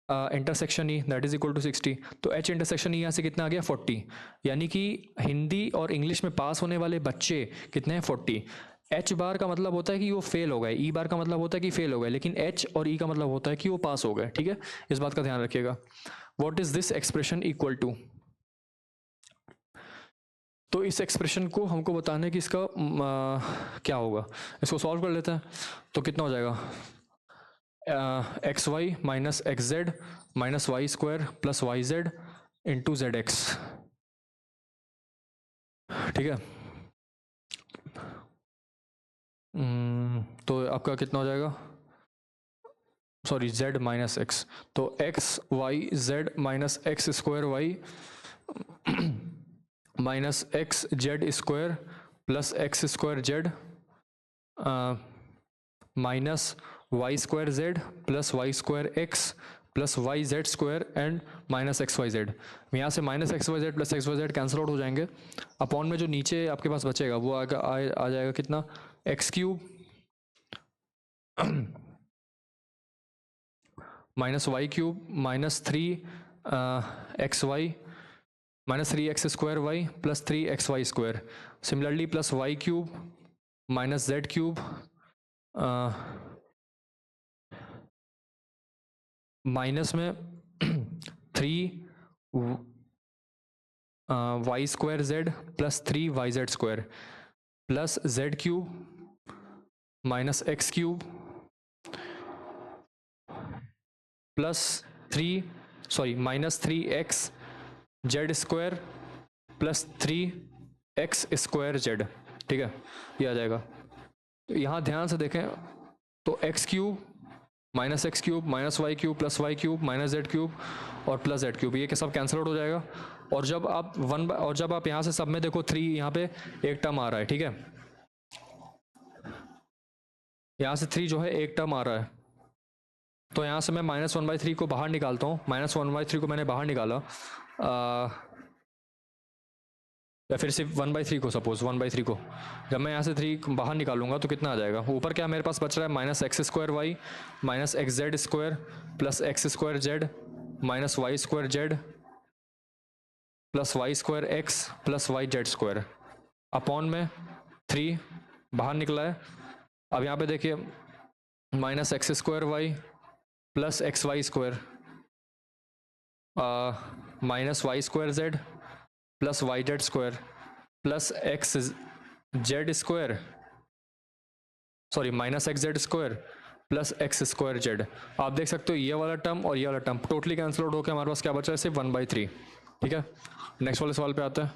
[SPEAKER 1] intersection E that is equal to 60। तो एच इंटरसेक्शन ई यहाँ से कितना आ गया 40, यानी कि हिंदी और इंग्लिश में पास होने वाले बच्चे कितने हैं 40। एच बार का मतलब होता है कि वो फेल हो गए, ई बार का मतलब होता है कि फेल हो गए, लेकिन एच और ई का मतलब होता है कि वो पास हो गए, ठीक है, इस बात का ध्यान रखिएगा। What is this expression equal to, तो इस एक्सप्रेशन को हमको बताना है कि इसका क्या होगा, इसको सॉल्व कर लेते हैं। तो कितना हो जाएगा, X Y minus X Z minus Y square plus Y Z into Z X, ठीक है। तो आपका कितना हो जाएगा, सॉरी जेड माइनस एक्स, तो X Y Z minus x square Y minus X Z square plus X square Z minus Y square Z plus Y square x plus Y Z square and minus X Y Z. यहाँ से minus X Y Z plus X Y Z cancel out हो जाएंगे, upon में जो नीचे आपके पास बचेगा वो आ जाएगा कितना, X cube minus Y cube minus 3 X Y minus 3x square Y plus 3 XY square, similarly plus Y cube minus Z cube minus में 3 Y square Z plus 3 YZ square plus Z cube minus X cube plus minus 3x Z square plus 3x square Z, ठीक है, ये आ जाएगा। तो यहाँ ध्यान से देखें तो X cube minus X cube minus Y cube plus Y cube minus Z cube और प्लस जेड क्यूब, ये सब कैंसिल आउट हो जाएगा। और जब आप यहाँ से सब में देखो 3, यहाँ पे एक टर्म आ रहा है, ठीक है, यहाँ से 3 जो है एक टर्म आ रहा है, तो यहाँ से मैं -1/3 को बाहर निकालता हूँ, -1/3 को मैंने बाहर निकाला, या फिर सिर्फ 1/3 को, सपोज 1/3 को जब मैं यहाँ से 3 बाहर निकालूंगा तो कितना आ जाएगा, ऊपर क्या मेरे पास बच रहा है, minus x square Y minus X Z square plus X square Z minus Y square Z plus Y square x plus Y Z square, upon में 3 बाहर निकला है। अब यहाँ पे देखिए minus x square Y plus X Y square minus Y square Z plus Y Z square plus X Z square, sorry minus X Z square plus X square Z. आप देख सकते हो ये वाला टर्म और ये वाला टर्म टोटली कैंसिल आउट होकर हमारे पास क्या बचा है, सिर्फ 1/3। ठीक है, नेक्स्ट वाले सवाल पे आते हैं।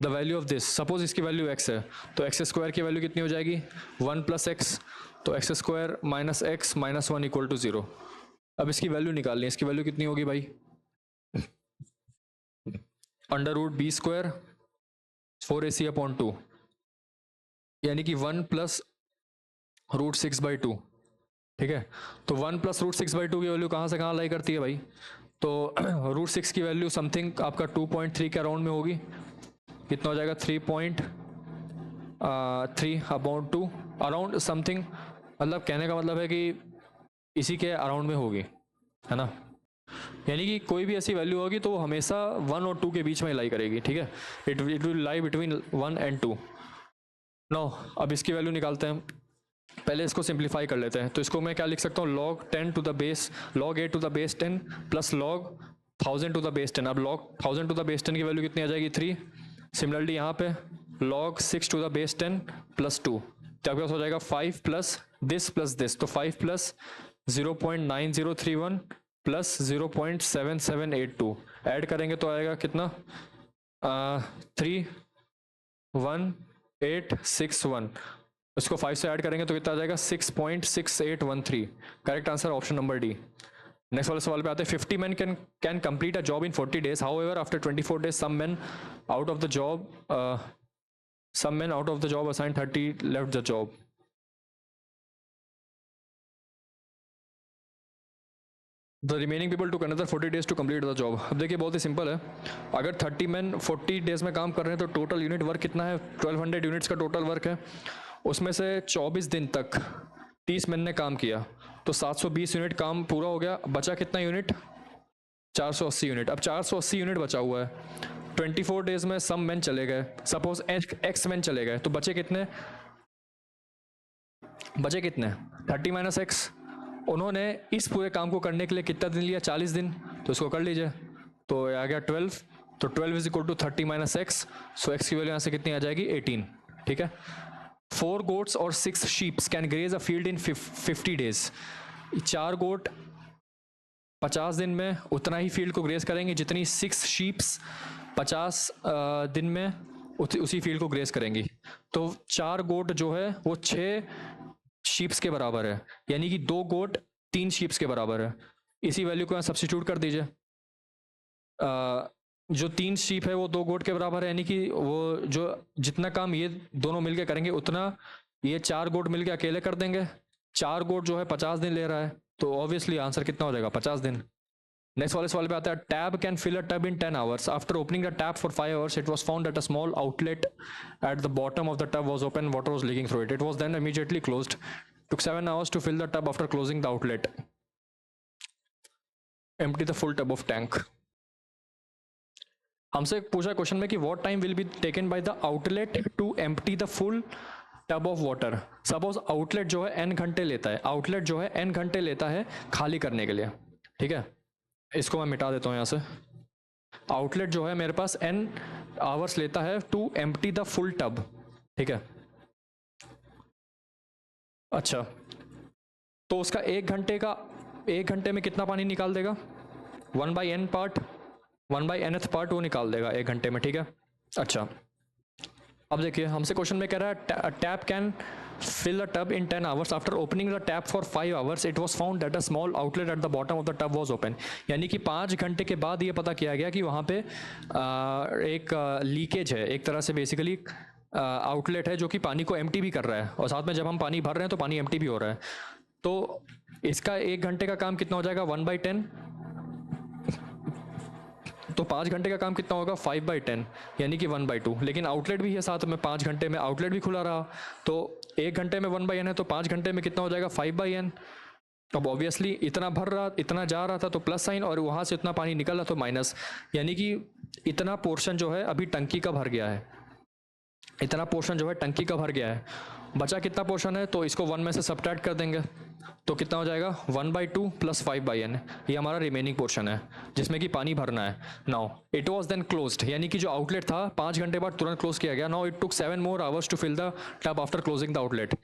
[SPEAKER 1] The value of this, suppose इसकी वैल्यू एक्स है, तो एक्स स्क्वायर की वैल्यू कितनी हो जाएगी 1 + x, तो x square minus x minus 1 = 0। अब इसकी वैल्यू निकालनी है, इसकी वैल्यू कितनी होगी भाई, √b² 4ac/2, यानी कि 1 + √6/2। ठीक है, तो 1 + √6/2 की वैल्यू कहाँ से कहाँ लाई करती है भाई, तो √6 की वैल्यू समथिंग आपका 2.3 के अराउंड में होगी। कितना हो जाएगा 3.3/2 अराउंड समथिंग, मतलब कहने का मतलब है कि इसी के अराउंड में होगी, है ना। यानी कि कोई भी ऐसी वैल्यू होगी तो वो हमेशा 1 और 2 के बीच में लाई करेगी। ठीक है, it will lie between 1 and 2। No, अब इसकी वैल्यू निकालते हैं। पहले इसको सिंप्लीफाई कर लेते हैं, तो इसको मैं क्या लिख सकता हूँ, log 8 to the base 10 plus log 1000 to the base 10। अब log 1000 to the base 10 की वैल्यू कितनी आ जाएगी 3। सिमिलरली यहाँ पे log 6 to the base 10 plus 2, तो आपके पास हो जाएगा 5 प्लस दिस, तो 5 प्लस 0.9031 प्लस 0.7782 ऐड करेंगे तो आएगा कितना 31861। इसको 5 से ऐड करेंगे तो कितना आ जाएगा 6.6813। Correct answer option number D. Next वाले सवाल पे आते हैं। 50 men can complete a job in 40 days. However, after 24 days, some men out of the job assigned 30 left the job. The remaining people took another 40 days to complete the job. अब देखिए बहुत ही simple है, अगर 30 men 40 days में काम कर रहे हैं तो टोटल यूनिट वर्क कितना है, 1200 यूनिट्स का टोटल वर्क है। उसमें से 24 दिन तक 30 men ने काम किया, तो 720 यूनिट काम पूरा हो गया। बचा कितना यूनिट 480 यूनिट। अब 480 यूनिट बचा हुआ है, 24 डेज में सम मैन चले गए, सपोज एक्स मैन चले गए, तो बचे कितने 30 - x। उन्होंने इस पूरे काम को करने के लिए कितना दिन लिया 40 दिन, तो इसको कर लीजिए, तो आ गया 12, तो 12 = 30 - x, सो x की वैल्यू यहाँ से कितनी आ जाएगी 18। ठीक है, 4 goats और 6 sheep can graze a field in 50 days। 4 गोट 50 दिन में उतना ही फील्ड को ग्रेस करेंगे जितनी 6 शीप्स 50 दिन में उसी फील्ड को ग्रेस करेंगी। तो 4 गोट जो है वो 6 शीप्स के बराबर है, यानी कि 2 गोट 3 शीप्स के बराबर है। इसी वैल्यू को यहाँ सब्स्टिट्यूट कर दीजिए। जो 3 शीप है वो 2 गोट के बराबर है, यानी कि वो जो जितना काम ये दोनों मिलके करेंगे उतना ये 4 गोट मिलके अकेले कर देंगे। 4 गोट जो है 50 दिन ले रहा है, तो ऑब्वियसली आंसर कितना हो जाएगा 50 दिन। नेक्स्ट वाले सवाल पे आता है। Tab can fill a tub in 10 hours। After opening the tap for 5 hours it was found that a small outlet at the bottom of the tub was open, water was leaking through it. It was then immediately closed. Took 7 hours to fill the tub after closing the outlet. Empty the full tub of tank. हमसे पूछा question में कि what time will be taken by the outlet to empty the full tub of water. Suppose outlet जो है n घंटे लेता है, outlet जो है n घंटे लेता है खाली करने के लिए। ठीक है, इसको मैं मिटा देता हूं यहां से। आउटलेट जो है मेरे पास n आवर्स लेता है to empty the full tub. ठीक है, अच्छा, तो उसका 1 घंटे में कितना पानी निकाल देगा 1/n पार्ट, 1/nth पार्ट वो निकाल देगा 1 घंटे में। ठीक है, अच्छा, अब देखिए हमसे क्वेश्चन में कह रहा है tap can fill a tub in 10 hours. After opening the tap for 5 hours it was found that a small outlet at the bottom of the tub was open। यानी कि 5 घंटे के बाद ये पता किया गया कि वहाँ पे एक लीकेज है, एक तरह से बेसिकली आउटलेट है जो कि पानी को एम्प्टी भी कर रहा है, और साथ में जब हम पानी भर रहे हैं तो पानी एम्प्टी भी हो रहा है। तो इसका 1 घंटे का काम कितना हो जाएगा 1/10, तो 5 घंटे का काम कितना होगा 5/10, यानी कि 1/2। लेकिन आउटलेट भी है साथ में, 5 घंटे में आउटलेट भी खुला रहा, तो 1 घंटे में 1/n है, तो 5 घंटे में कितना हो जाएगा 5/n। अब ऑब्वियसली इतना भर रहा, इतना जा रहा था तो प्लस साइन, और वहाँ से इतना पानी निकल रहा तो माइनस, यानी कि इतना पोर्शन जो है अभी टंकी का भर गया है, इतना पोर्शन जो है टंकी का भर गया है। बचा कितना पोर्शन है, तो इसको 1 में से सब्ट्रैक्ट कर देंगे, तो कितना हो जाएगा 1/2 प्लस 5/n, ये हमारा रिमेनिंग पोर्शन है जिसमें कि पानी भरना है. Now it was then closed, यानी कि जो आउटलेट था 5 घंटे बाद तुरंत क्लोज किया गया. Now it took 7 more hours to fill the tub after closing the outlet.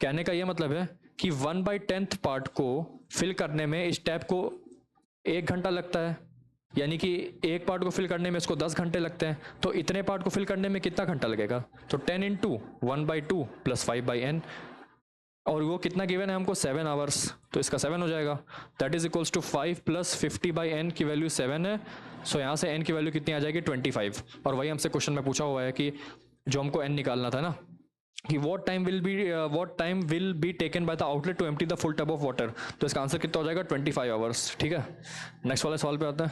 [SPEAKER 1] कहने का ये मतलब है कि 1/10 पार्ट को फिल करने में इस टैप को 1 घंटा लगता है, यानी कि एक पार्ट को फिल करने में इसको 10 घंटे लगते हैं. तो इतने पार्ट को फिल करने में कितना घंटा लगेगा, तो 10 इंटू 1/2 प्लस 5/n, और वो कितना गिवन है हमको 7 आवर्स, तो इसका 7 हो जाएगा. That is equals to 5 plus 50/n की वैल्यू 7 है. सो यहाँ से n की वैल्यू कितनी आ जाएगी 25. और वही हमसे क्वेश्चन में पूछा हुआ है कि जो हमको n निकालना था ना, कि what time will be taken by the outlet to empty the full tub of water. तो इसका आंसर कितना हो जाएगा 25 आवर्स. ठीक है, नेक्स्ट वाले सवाल पे आता है.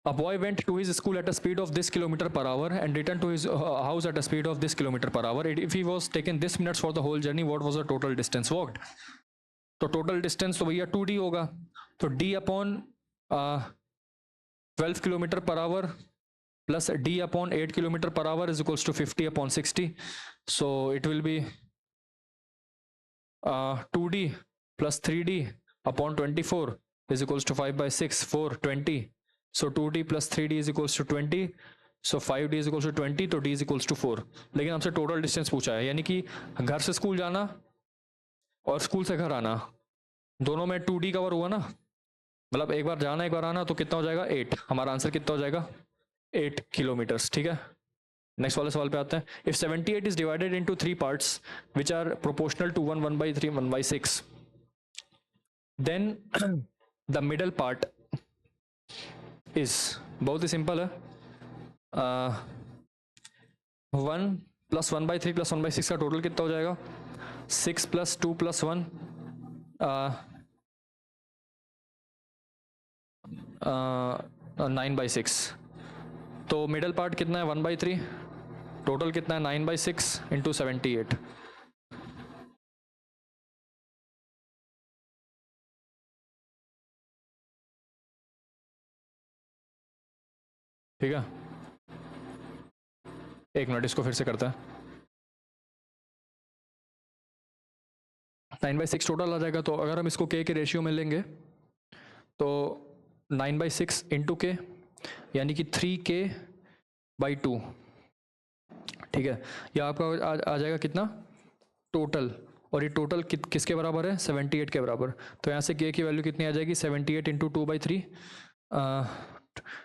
[SPEAKER 1] A boy went to his school at a speed of this kilometer per hour and returned to his house at a speed of this kilometer per hour. If he was taken this minutes for the whole journey, what was the total distance walked? तो total distance तो भैया 2d होगा, तो d upon 12 kilometre per our plus d upon 8 kilometer per hour is equals to 50 upon 60. So it will be 2d plus 3d upon 24 is equals to 5/6, 4, 20. So 2d plus 3d is equals to 20. So 5d is equals to 20, तो d is equals to 4. लेकिन हमसे total distance पूछा है, यानी कि घर से school जाना और स्कूल से घर आना दोनों में 2d कवर हुआ ना, मतलब एक बार जाना एक बार आना, तो कितना हो जाएगा 8. हमारा आंसर कितना हो जाएगा 8 किलोमीटर्स. ठीक है, नेक्स्ट वाले सवाल पे आते हैं. If 78 is divided into 3 parts which are proportional to 1, 1/3, 1/6, then the middle part is, बहुत ही सिंपल है, 1 प्लस 1/3 प्लस 1/6 का टोटल कितना हो जाएगा 6 प्लस 2 प्लस 1, 9/6. तो मिडल पार्ट कितना है 1/3, टोटल कितना है 9/6 इंटू 78. ठीक है, एक मिनट इसको फिर से करता है. 9/6 टोटल आ जाएगा, तो अगर हम इसको k के रेशियो में लेंगे तो 9/6 इंटू के, यानी कि 3k/2. ठीक है, यह आपका आ जाएगा कितना टोटल, और ये टोटल किसके बराबर है 78 के बराबर. तो यहाँ से k की वैल्यू कितनी आ जाएगी 78 इंटू 2/3,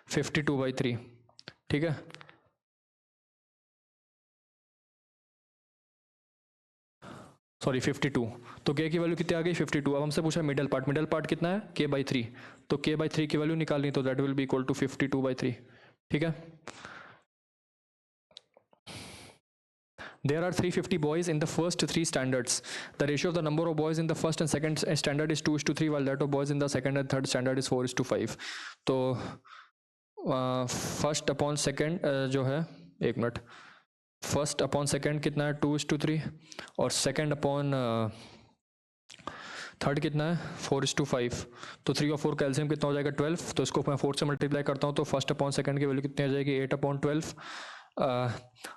[SPEAKER 1] 52/3. ठीक है, सॉरी 52. तो k की वैल्यू कितनी आ गई 52. अब हमसे पूछा मिडल पार्ट कितना है k/3, तो k/3 की वैल्यू निकालनी, तो that will be equal to 52/3. ठीक है, there are 350 boys in the first 3 standards. The ratio of the number of boys in the first and second standard is 2:3, while that of boys in the second and third standard is 4:5. तो first upon second जो है, एक minute, first upon second कितना है 2:3, और second upon third कितना है 4:5. तो 3 और 4 का एलसीएम कितना हो जाएगा 12. तो इसको मैं 4 से मल्टीप्लाई करता हूँ, तो फर्स्ट अपॉन सेकेंड की वैल्यू कितनी आ जाएगी 8/12.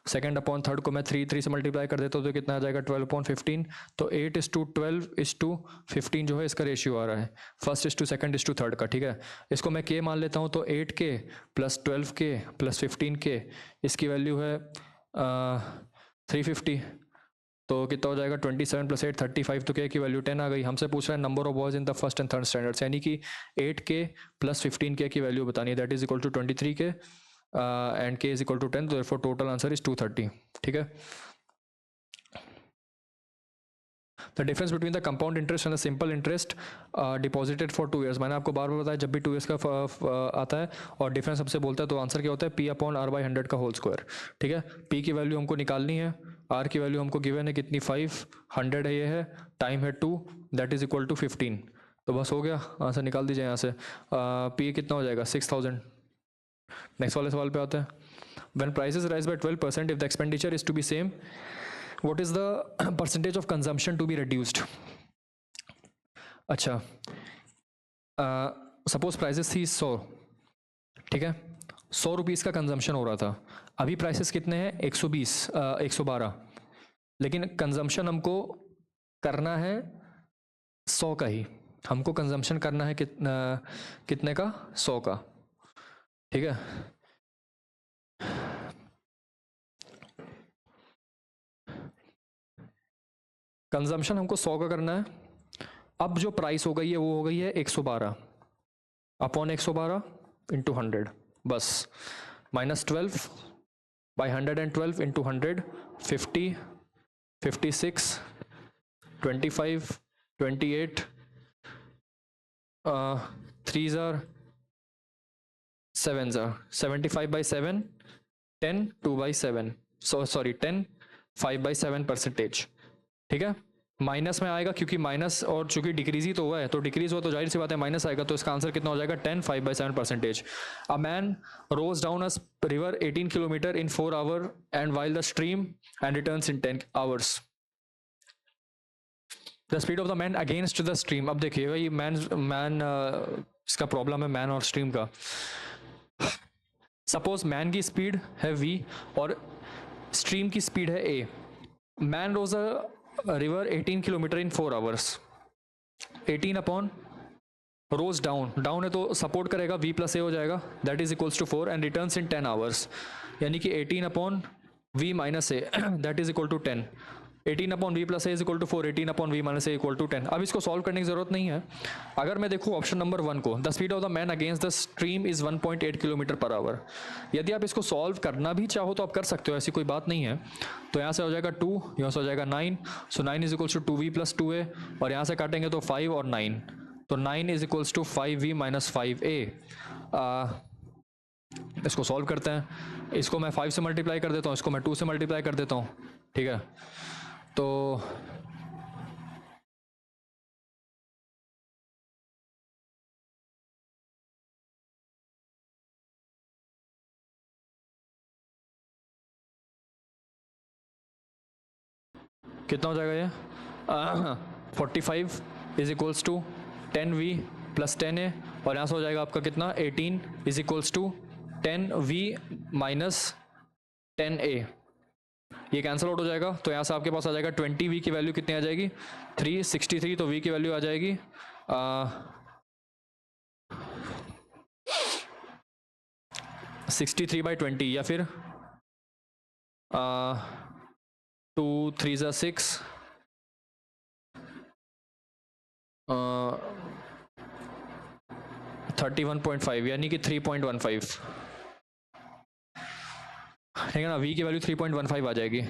[SPEAKER 1] सेकेंड अपॉन थर्ड को मैं 3 से मल्टीप्लाई कर देता हूँ, तो कितना आ जाएगा 12/15. तो 8:12:15 जो है इसका रेशियो आ रहा है first is to second is to third का. ठीक है, इसको मैं k मान लेता हूँ, तो 8k plus 12k plus 15k, इसकी वैल्यू है 350. तो कितना हो जाएगा 27 प्लस 8 35. तो k की वैल्यू 10 आ गई. हमसे पूछ रहा है number of boys in the first and third standards, यानी कि 8k प्लस 15k की वैल्यू बतानी है, that is equal to 23k and k is equal to 10. therefore total answer is 230. ठीक है, the difference between the compound interest and the simple interest deposited for 2 years. मैंने आपको बार बार बताया जब भी 2 years का आता है और डिफरेंस हमसे बोलता है, तो आंसर क्या होता है p/r/100 का होल स्क्वायर. ठीक है, p की वैल्यू हमको निकालनी है, r की वैल्यू हमको गिवन है कितनी 5, 100 है, ये है, टाइम है 2, दैट इज इक्वल टू 15. तो बस हो गया, आंसर निकाल दीजिए यहाँ से. p कितना हो जाएगा 6000. नेक्स्ट वाले सवाल पे आते हैं. When prices rise by 12%, if the expenditure is to be same, what is the percentage of consumption to be reduced? अच्छा, सपोज प्राइसेस थी 100. ठीक है, 100 रुपीज़ का कंजम्पशन हो रहा था. अभी प्राइसेस कितने हैं 120, 112. लेकिन कंजम्पशन हमको करना है 100 का ही, हमको कंजम्पशन करना है कितने का, 100 का, ठीक है। कंजम्पशन हमको 100 का करना है। अब जो प्राइस हो गई है वो हो गई है 112 अपॉन 112 इंटू 100, बस minus 12 by 112 into 100, 50, 56, 25, 28, 3 jar 7 jar 75 by 7, 10, 2 by 7, sorry 10, 5 by 7%, ठीक है। माइनस में आएगा क्योंकि माइनस और चूंकि डिक्रीज ही तो हुआ है, तो डिक्रीज हुआ तो जाहिर सी बात है माइनस आएगा, तो इसका आंसर कितना हो जाएगा 10, 5 by 7%। A man rows down a river 18 kilometre in 4 hour and while the stream and returns in 10 hours. The speed of the man against the stream. अब देखिए भाई मैन इसका प्रॉब्लम है मैन और स्ट्रीम का। सपोज मैन की speed है v और स्ट्रीम की स्पीड है a। Man rows a river 18 kilometre in 4 hours, 18 upon rows down, down है तो सपोर्ट करेगा v प्लस ए हो जाएगा, that is equals to 4 and returns in 10 hours, यानी कि 18 upon v minus a that is equal to 10। 18 upon v plus a is equal to 4, 18 upon v minus a equal to 10। अब इसको solve करने की जरूरत नहीं है। अगर मैं देखूँ ऑप्शन नंबर 1 को, the speed of the man against the stream is 1.8 kilometre per our. यदि आप इसको सॉल्व करना भी चाहो तो आप कर सकते हो, ऐसी कोई बात नहीं है। तो यहाँ से हो जाएगा 2, यहाँ से हो जाएगा 9, so 9 is equals to 2v plus 2a, और यहाँ से काटेंगे तो 5 और 9, तो 9 is equals to 5v minus 5a। इसको सॉल्व करते हैं। इसको मैं 5 से मल्टीप्लाई कर देता हूँ, इसको मैं 2 से मल्टीप्लाई कर देता हूँ, ठीक है। तो कितना हो जाएगा ये 45 is equals to 10v plus 10a, और यहाँ से हो जाएगा आपका कितना 18 is equals to 10v minus 10a। ये कैंसिल आउट हो जाएगा, तो यहाँ से आपके पास आ जाएगा 20v की वैल्यू कितनी आ जाएगी 363, तो v की वैल्यू आ जाएगी 63 बाई 20, या फिर 2 3 ज़ा 6, 31.5, यानी कि 3.15, ठीक है ना। v की वैल्यू 3.15 आ जाएगी।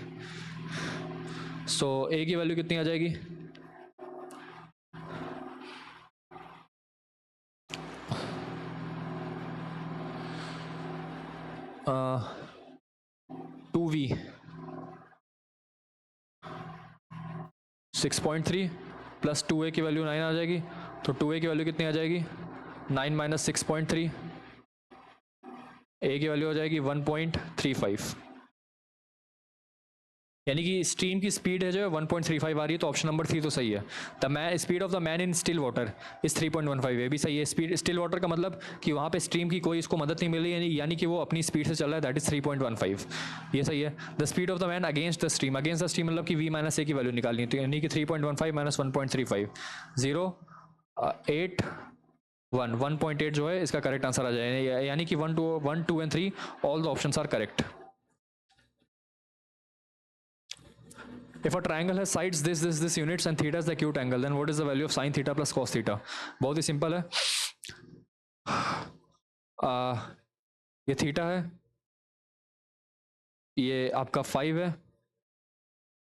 [SPEAKER 1] सो a की वैल्यू कितनी आ जाएगी 2v 6.3 प्लस 2a की वैल्यू 9 आ जाएगी, तो 2a की वैल्यू कितनी आ जाएगी 9 माइनस 6.3, a की वैल्यू हो जाएगी 1.35, यानी कि स्ट्रीम की स्पीड है जो 1.35 आ रही है, तो ऑप्शन नंबर 3 तो सही है। The man speed of the man in still water is 3.15, ये भी सही है। स्पीड स्टिल वाटर का मतलब कि वहाँ पे स्ट्रीम की कोई इसको मदद नहीं मिल रही, यानी कि वो अपनी स्पीड से चल रहा है, दैट इज 3.15, ये सही है। The speed of the man against the stream, against the stream मतलब कि v माइनस ए की वैल्यू निकालनी है, तो यानी कि 3.15 माइनस 1.35, 0 8 1, 1.8 जो है इसका करेक्ट आंसर आ जाएगा, यानी कि 1 2 and 3 all the options are correct. If a triangle has sides this units and theta is the acute angle, then what is the value of sin theta plus cos theta? बहुत ही simple है। ये theta है, ये आपका 5 है,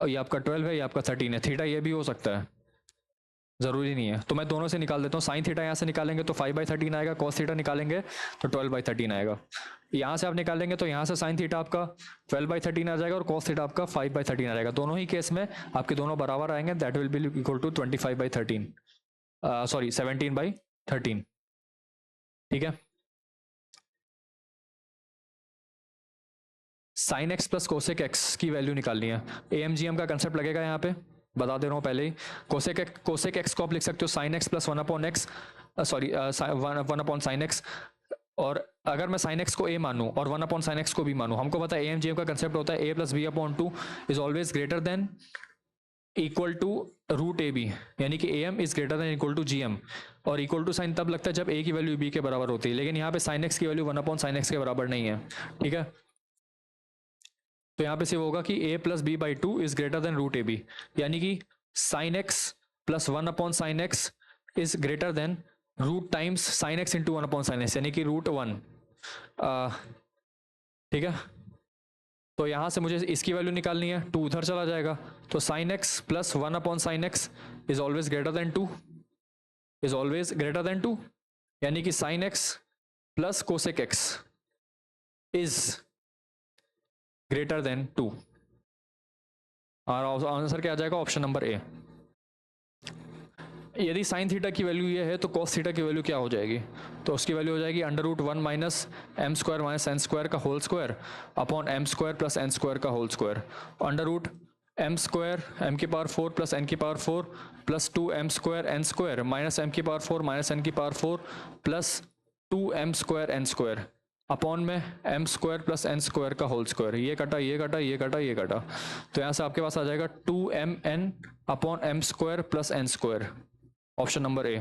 [SPEAKER 1] और ये आपका 12 है, ये आपका 13 है। थीटा ये भी हो सकता है, जरूरी नहीं है। तो मैं दोनों से निकाल देता हूँ। साइन थीटा यहाँ से निकालेंगे तो 5/13 आएगा, कॉस थीटा निकालेंगे तो 12/13 आएगा। यहाँ से आप निकालेंगे तो यहाँ से साइन थीटा आपका 12/13 आ जाएगा और कॉस थीटा आपका 5/13 आ जाएगा। दोनों ही केस में आपके दोनों बराबर आएंगे, that will be equal to 25/13, sorry 17/13, ठीक है। Sine x plus cosec x की वैल्यू निकालनी है। AMGM का कंसेप्ट लगेगा यहाँ पे, बता दे रहा हूँ पहले ही। कोसेक एक्स को आप लिख सकते हो sign x plus 1/x, sorry 1/sin x, और अगर मैं साइन एक्स को ए मानूँ और 1 अपॉन साइन एक्स को भी मानूँ, हमको पता है ए एम जी एम का कंसेप्ट होता है a plus b upon two is always greater than equal to root a b, यानी कि A M is greater than equal to G M. और इक्वल टू साइन तब लगता है जब ए की वैल्यू बी के बराबर होती है, लेकिन यहाँ पे साइन एक्स की वैल्यू 1/sin x के बराबर नहीं है, ठीक है। तो यहाँ पे सिर्फ होगा कि a plus b by two is greater than root a b, यानी कि sine x plus 1/sin x is greater than root times sine x into 1/sin x, यानी कि √1, ठीक है। तो यहाँ से मुझे इसकी वैल्यू निकालनी है, 2 उधर चला जाएगा, तो sign x plus 1/sin x is always greater then 2, is always greater then 2, यानी कि sine x plus cosec x is greater then 2। और आंसर क्या आ जाएगा? ऑप्शन नंबर ए। यदि साइन थीटा की वैल्यू ये है तो कॉस थीटा की वैल्यू क्या हो जाएगी? तो उसकी वैल्यू हो जाएगी √1 minus m square minus n square का whole square upon m square plus n square का whole square, under m square m की पावर 4 प्लस एन की power 4 plus 2 m square n square minus m की power 4 minus n की power 4 plus 2 m square n square upon में m square plus n square का whole square. ये कटा ये कटा ये कटा ये कटा, तो यहाँ से आपके पास आ जाएगा 2mn upon m square plus n square, option number a.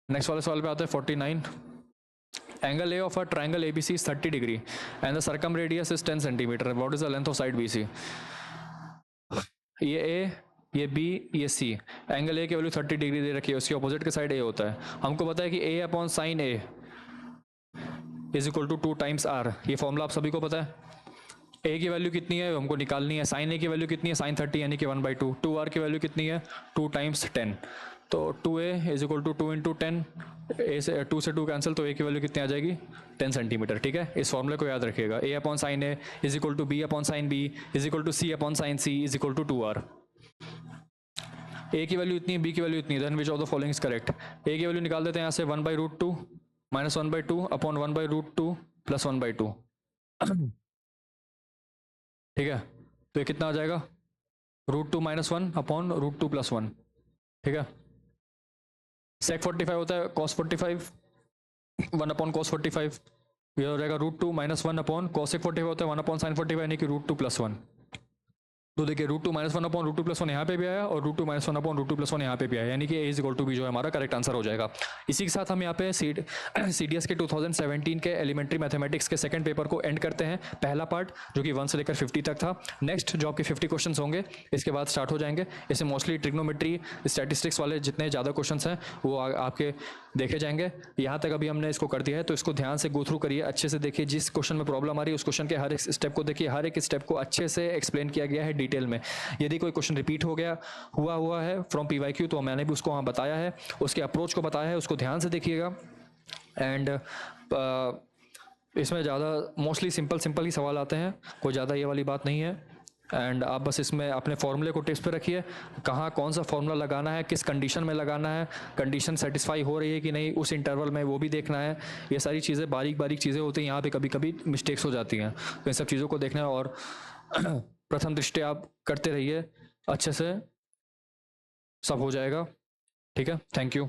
[SPEAKER 1] Next वाले सवाल पे आते हैं 49। Angle a of a triangle ABC is 30 degree and the circumradius is 10 centimetre, what is the length of side BC? ये a, ये B, ये सी। Angle A की value 30 degree दे रखी है, उसकी ऑपोजिट के साइड ए होता है। हमको पता है कि a upon sine a is equal to 2 times r, ये फॉर्मूला आप सभी को पता है। ए की वैल्यू कितनी है हमको निकालनी है, साइन ए की वैल्यू कितनी है, साइन 30 यानी कि 1/2, 2r की वैल्यू कितनी है 2 टाइम्स 10, तो 2a is equal to 2 into 10, a से 2 से 2 कैंसिल, तो ए की वैल्यू कितनी आ जाएगी 10 सेंटीमीटर, ठीक है। इस फॉर्मूले को याद रखिएगा, a upon sine a is equal to b upon sine b is equal to c upon sine c is equal to 2r। A की वैल्यू इतनी है, बी की वैल्यू इतनी है, then which of the following is correct? A की value निकाल देते हैं यहाँ से 1/√2 माइनस 1/2 अपॉन 1/√2 प्लस 1/2, ठीक है। तो ये कितना आ जाएगा √2 माइनस 1 अपॉन √2 प्लस 1, ठीक है। सेक 45 होता है cos 45, 1 अपॉन cos 45, ये हो जाएगा √2 माइनस 1 अपॉन cos 45 होता है 1 अपॉन sin 45, यानी कि √2 प्लस 1। तो देखिए √2 माइनस 1 अपॉन √2 प्लस 1 यहाँ पे भी आया और √2 माइनस 1 अपॉन √2 प्लस 1 यहाँ पे भी आया, यानी कि a is equal to b जो है हमारा करेक्ट आंसर हो जाएगा। इसी के साथ हम यहाँ पे CDS के 2017 के एलिमेंट्री मैथमेटिक्स के सेकंड पेपर को एंड करते हैं। पहला पार्ट जो कि 1 से लेकर 50 तक था, नेक्स्ट जो आपके 50 क्वेश्चन होंगे इसके बाद स्टार्ट हो जाएंगे। इसमें मोस्टली ट्रिग्नोमेट्री स्टैटिस्टिक्स वाले जितने ज़्यादा क्वेश्चन हैं वो आपके देखे जाएंगे। यहाँ तक अभी हमने इसको कर दिया है, तो इसको ध्यान से गो थ्रू करिए, अच्छे से देखिए, जिस क्वेश्चन में प्रॉब्लम आ रही है उस क्वेश्चन के हर एक स्टेप को देखिए, हर एक स्टेप को अच्छे से एक्सप्लेन किया गया है डिटेल में। यदि कोई क्वेश्चन रिपीट हो गया हुआ है फ्रॉम PYQ तो मैंने भी उसको वहाँ बताया है, उसके अप्रोच को बताया है, उसको ध्यान से देखिएगा। एंड इसमें ज़्यादा मोस्टली सिंपल ही सवाल आते हैं, कोई ज़्यादा ये वाली बात नहीं है। एंड आप बस इसमें अपने फॉर्मूले को टिप्स पे रखिए, कहाँ कौन सा फॉर्मूला लगाना है, किस कंडीशन में लगाना है, कंडीशन सेटिस्फाई हो रही है कि नहीं उस इंटरवल में, वो भी देखना है। ये सारी चीज़ें बारीक चीज़ें होती हैं, यहाँ पे कभी कभी मिस्टेक्स हो जाती हैं, तो इन सब चीज़ों को देखना है और प्रथम दृष्टि आप करते रहिए, अच्छे से सब हो जाएगा, ठीक है। Thank you.